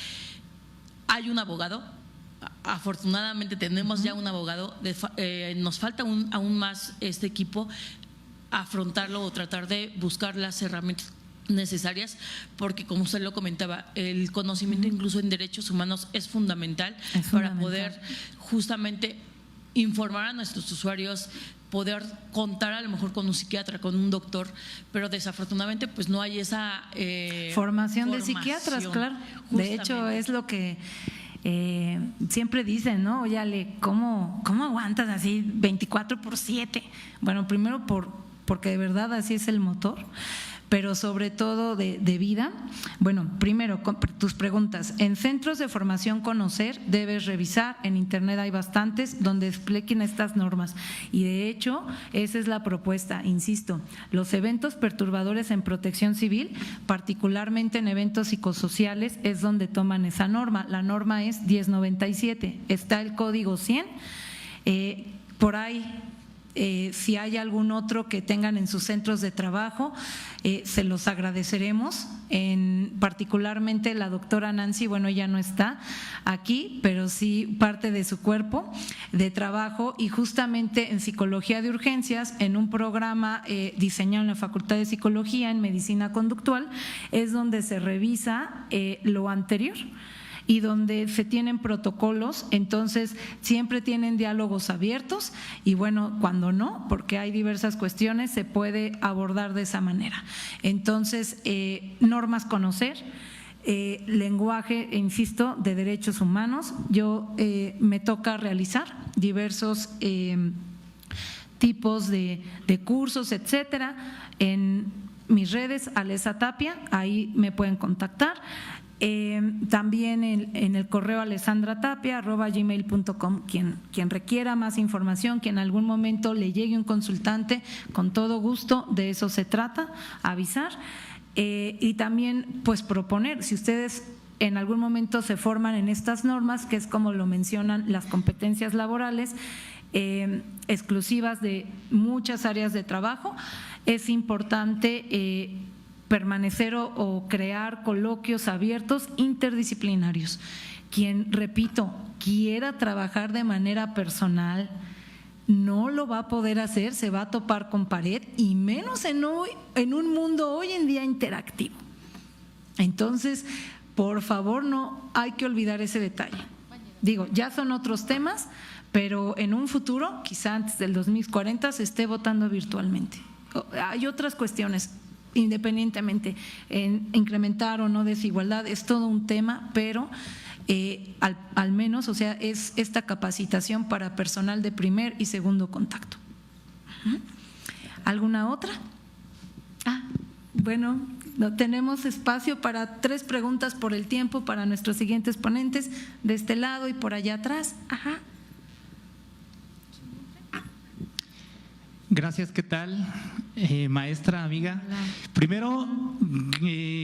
S10: hay un abogado. Afortunadamente tenemos ya un abogado, nos falta aún más este equipo afrontarlo o tratar de buscar las herramientas necesarias, porque como usted lo comentaba, el conocimiento incluso en derechos humanos es fundamental para poder justamente informar a nuestros usuarios, poder contar a lo mejor con un psiquiatra, con un doctor, pero desafortunadamente pues no hay esa
S11: formación de psiquiatras, claro. De hecho es lo que siempre dicen, ¿no? Oye, ¿cómo aguantas así 24/7? Bueno, primero porque de verdad así es el motor, pero sobre todo de vida. Bueno, primero, tus preguntas. En centros de formación Conocer debes revisar, en internet hay bastantes donde expliquen estas normas y de hecho esa es la propuesta, insisto, los eventos perturbadores en protección civil, particularmente en eventos psicosociales, es donde toman esa norma. La norma es 1097, está el código 100, por ahí. Si hay algún otro que tengan en sus centros de trabajo, se los agradeceremos. Particularmente la doctora Nancy, bueno, ella no está aquí, pero sí parte de su cuerpo de trabajo, y justamente en psicología de urgencias, en un programa diseñado en la Facultad de Psicología en Medicina Conductual, es donde se revisa lo anterior y donde se tienen protocolos, entonces siempre tienen diálogos abiertos y bueno, cuando no, porque hay diversas cuestiones, se puede abordar de esa manera. Entonces, normas Conocer, lenguaje, insisto, de derechos humanos. Yo me toca realizar diversos tipos de cursos, etcétera, en mis redes, Alesa Tapia, ahí me pueden contactar. También en el correo alessandratapia@gmail.com, quien requiera más información, que en algún momento le llegue un consultante, con todo gusto, de eso se trata, avisar, y también pues proponer, si ustedes en algún momento se forman en estas normas, que es como lo mencionan las competencias laborales exclusivas de muchas áreas de trabajo, es importante permanecer o crear coloquios abiertos interdisciplinarios. quien, repito, quiera trabajar de manera personal, no lo va a poder hacer, se va a topar con pared, y menos en un mundo hoy en día interactivo. Entonces, por favor, no hay que olvidar ese detalle. Digo, ya son otros temas, pero en un futuro, quizá antes del 2040, se esté votando virtualmente. Hay otras cuestiones, independientemente, en incrementar o no desigualdad, es todo un tema, pero al menos, o sea, es esta capacitación para personal de primer y segundo contacto. ¿Alguna otra? Bueno, no tenemos espacio para 3 preguntas por el tiempo para nuestros siguientes ponentes, de este lado y por allá atrás. Ajá.
S12: Gracias, ¿qué tal? Maestra, amiga.
S11: Hola.
S12: Primero,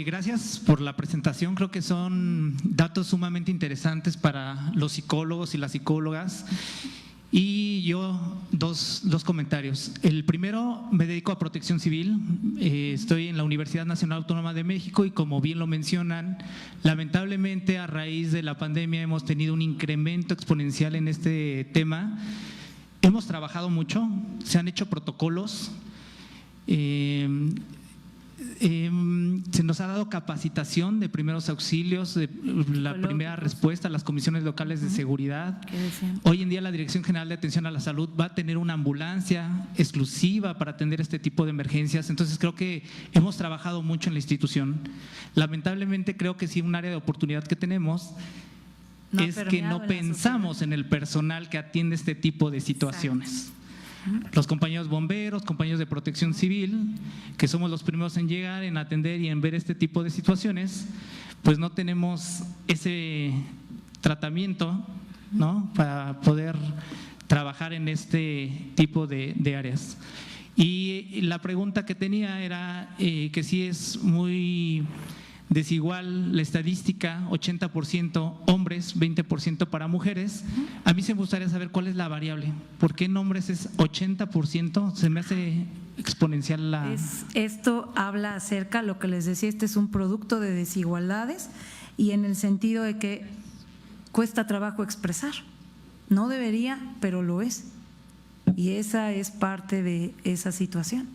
S12: gracias por la presentación, creo que son datos sumamente interesantes para los psicólogos y las psicólogas. Y yo, dos comentarios. El primero, me dedico a protección civil, estoy en la Universidad Nacional Autónoma de México y como bien lo mencionan, lamentablemente a raíz de la pandemia hemos tenido un incremento exponencial en este tema. Hemos trabajado mucho, se han hecho protocolos, se nos ha dado capacitación de primeros auxilios, de la primera respuesta a las comisiones locales de seguridad. Hoy en día la Dirección General de Atención a la Salud va a tener una ambulancia exclusiva para atender este tipo de emergencias, entonces creo que hemos trabajado mucho en la institución. Lamentablemente creo que sí un área de oportunidad que tenemos es que no pensamos en el personal que atiende este tipo de situaciones. Los compañeros bomberos, compañeros de protección civil, que somos los primeros en llegar, en atender y en ver este tipo de situaciones, pues no tenemos ese tratamiento, ¿no?, para poder trabajar en este tipo de áreas. Y la pregunta que tenía era que sí es muy desigual la estadística, 80% hombres, 20% para mujeres. A mí se me gustaría saber cuál es la variable. ¿Por qué en hombres es 80%? Se me hace exponencial la…
S11: Esto habla acerca, lo que les decía, este es un producto de desigualdades y en el sentido de que cuesta trabajo expresar. No debería, pero lo es. Y esa es parte de esa situación.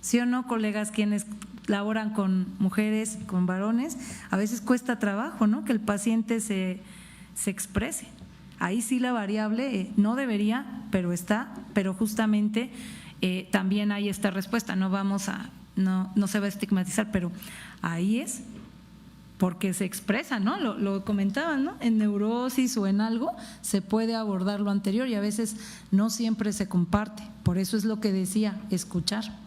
S11: ¿Sí o no, colegas, quienes laboran con mujeres, con varones? A veces cuesta trabajo, ¿no?, que el paciente se exprese. Ahí sí la variable no debería, pero está, pero justamente también hay esta respuesta. No se va a estigmatizar, pero ahí es porque se expresa, ¿no? Lo comentaban, ¿no? En neurosis o en algo se puede abordar lo anterior y a veces no siempre se comparte. Por eso es lo que decía, escuchar.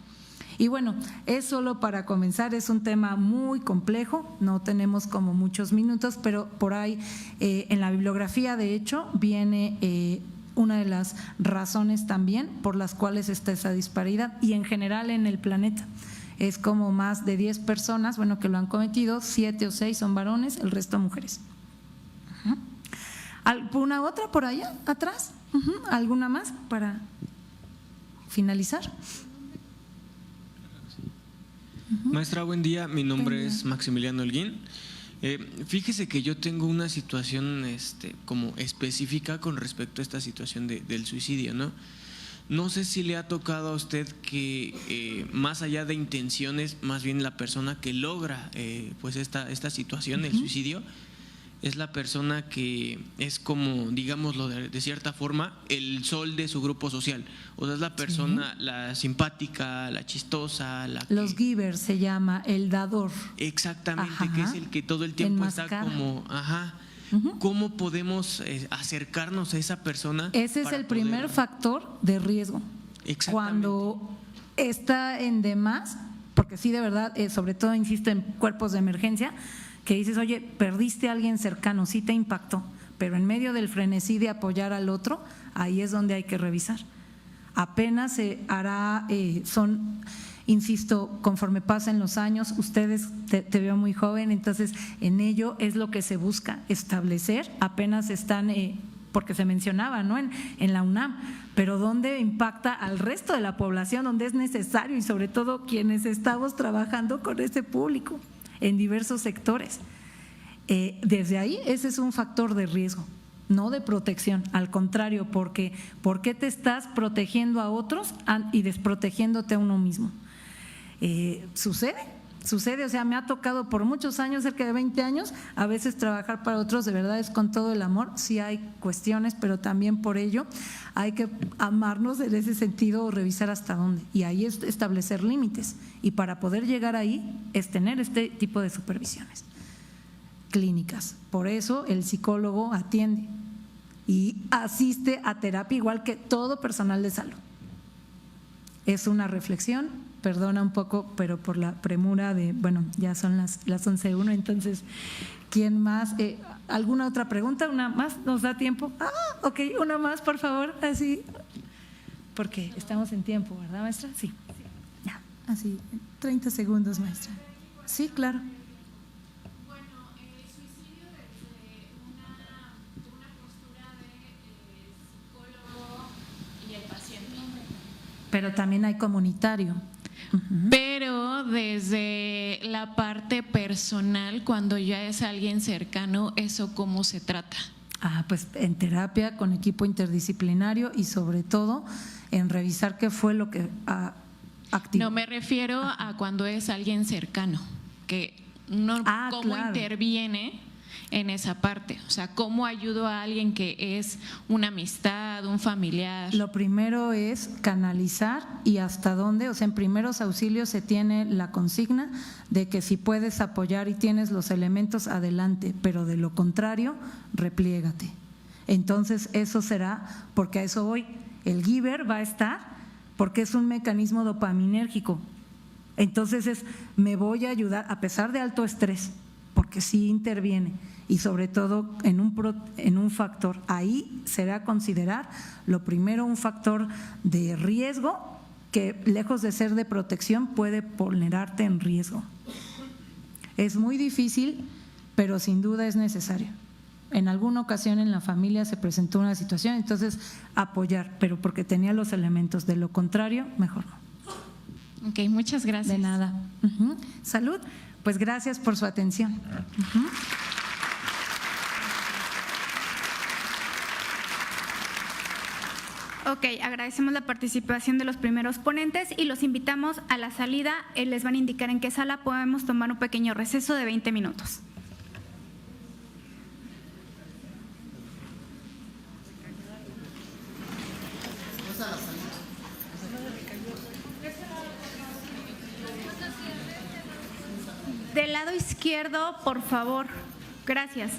S11: Y bueno, es solo para comenzar, es un tema muy complejo, no tenemos como muchos minutos, pero por ahí en la bibliografía, de hecho, viene una de las razones también por las cuales está esa disparidad y en general en el planeta. Es como más de 10 personas, bueno, que lo han cometido, 7 o 6 son varones, el resto mujeres. ¿Alguna otra por allá atrás? ¿Alguna más para finalizar?
S13: Maestra, buen día. Mi nombre es Maximiliano Holguín. Fíjese que yo tengo una situación como específica con respecto a esta situación del suicidio, ¿no? No sé si le ha tocado a usted que más allá de intenciones, más bien la persona que logra pues esta situación, el suicidio, es la persona que es como, digámoslo de cierta forma, el sol de su grupo social. O sea, es la persona, la simpática, la chistosa,
S11: los givers se llama, el dador.
S13: Exactamente, que es el que todo el tiempo está como, ¿Cómo podemos acercarnos a esa persona?
S11: Ese es el primer factor de riesgo. Cuando está en demás, porque sí, de verdad, sobre todo, insisto, en cuerpos de emergencia, que dices, oye, perdiste a alguien cercano, sí te impactó, pero en medio del frenesí de apoyar al otro, ahí es donde hay que revisar. Apenas se hará, insisto, conforme pasen los años, ustedes, te veo muy joven, entonces en ello es lo que se busca, establecer, apenas están, porque se mencionaba, ¿no?, en la UNAM, pero dónde impacta al resto de la población, donde es necesario y sobre todo quienes estamos trabajando con ese público en diversos sectores. Desde ahí, ese es un factor de riesgo, no de protección, al contrario, porque ¿por qué te estás protegiendo a otros y desprotegiéndote a uno mismo? Sucede, o sea, me ha tocado por muchos años, cerca de 20 años, a veces trabajar para otros, de verdad es con todo el amor, sí hay cuestiones, pero también por ello hay que amarnos en ese sentido, revisar hasta dónde, y ahí es establecer límites, y para poder llegar ahí es tener este tipo de supervisiones clínicas. Por eso el psicólogo atiende y asiste a terapia igual que todo personal de salud. Es una reflexión, perdona un poco, pero por la premura de, bueno, ya son las 11:01, entonces, ¿quién más? ¿Alguna otra pregunta? ¿Una más? ¿Nos da tiempo? Ok, una más, por favor, así, porque estamos en tiempo, ¿verdad, maestra? Sí, ya, así, 30 segundos, maestra. Sí, claro. Pero también hay comunitario.
S14: Pero desde la parte personal, cuando ya es alguien cercano, ¿eso cómo se trata?
S11: Pues en terapia con equipo interdisciplinario y sobre todo en revisar qué fue lo que activó.
S14: No, me refiero a cuando es alguien cercano, que no, cómo
S11: claro.
S14: interviene en esa parte, o sea, cómo ayudo a alguien que es una amistad, un familiar.
S11: Lo primero es canalizar y hasta dónde, o sea, en primeros auxilios se tiene la consigna de que si puedes apoyar y tienes los elementos, adelante, pero de lo contrario, repliégate. Entonces eso será, porque a eso voy, el giver va a estar porque es un mecanismo dopaminérgico. Entonces me voy a ayudar a pesar de alto estrés, porque sí interviene, y sobre todo en un factor, ahí será considerar lo primero un factor de riesgo que lejos de ser de protección puede ponerte en riesgo. Es muy difícil, pero sin duda es necesario. En alguna ocasión en la familia se presentó una situación, entonces apoyar, pero porque tenía los elementos, de lo contrario, mejor no.
S14: Ok, muchas gracias.
S11: De nada. Salud, pues gracias por su atención.
S3: Ok, agradecemos la participación de los primeros ponentes y los invitamos a la salida. Les van a indicar en qué sala podemos tomar un pequeño receso de 20 minutos. Del lado izquierdo, por favor. Gracias.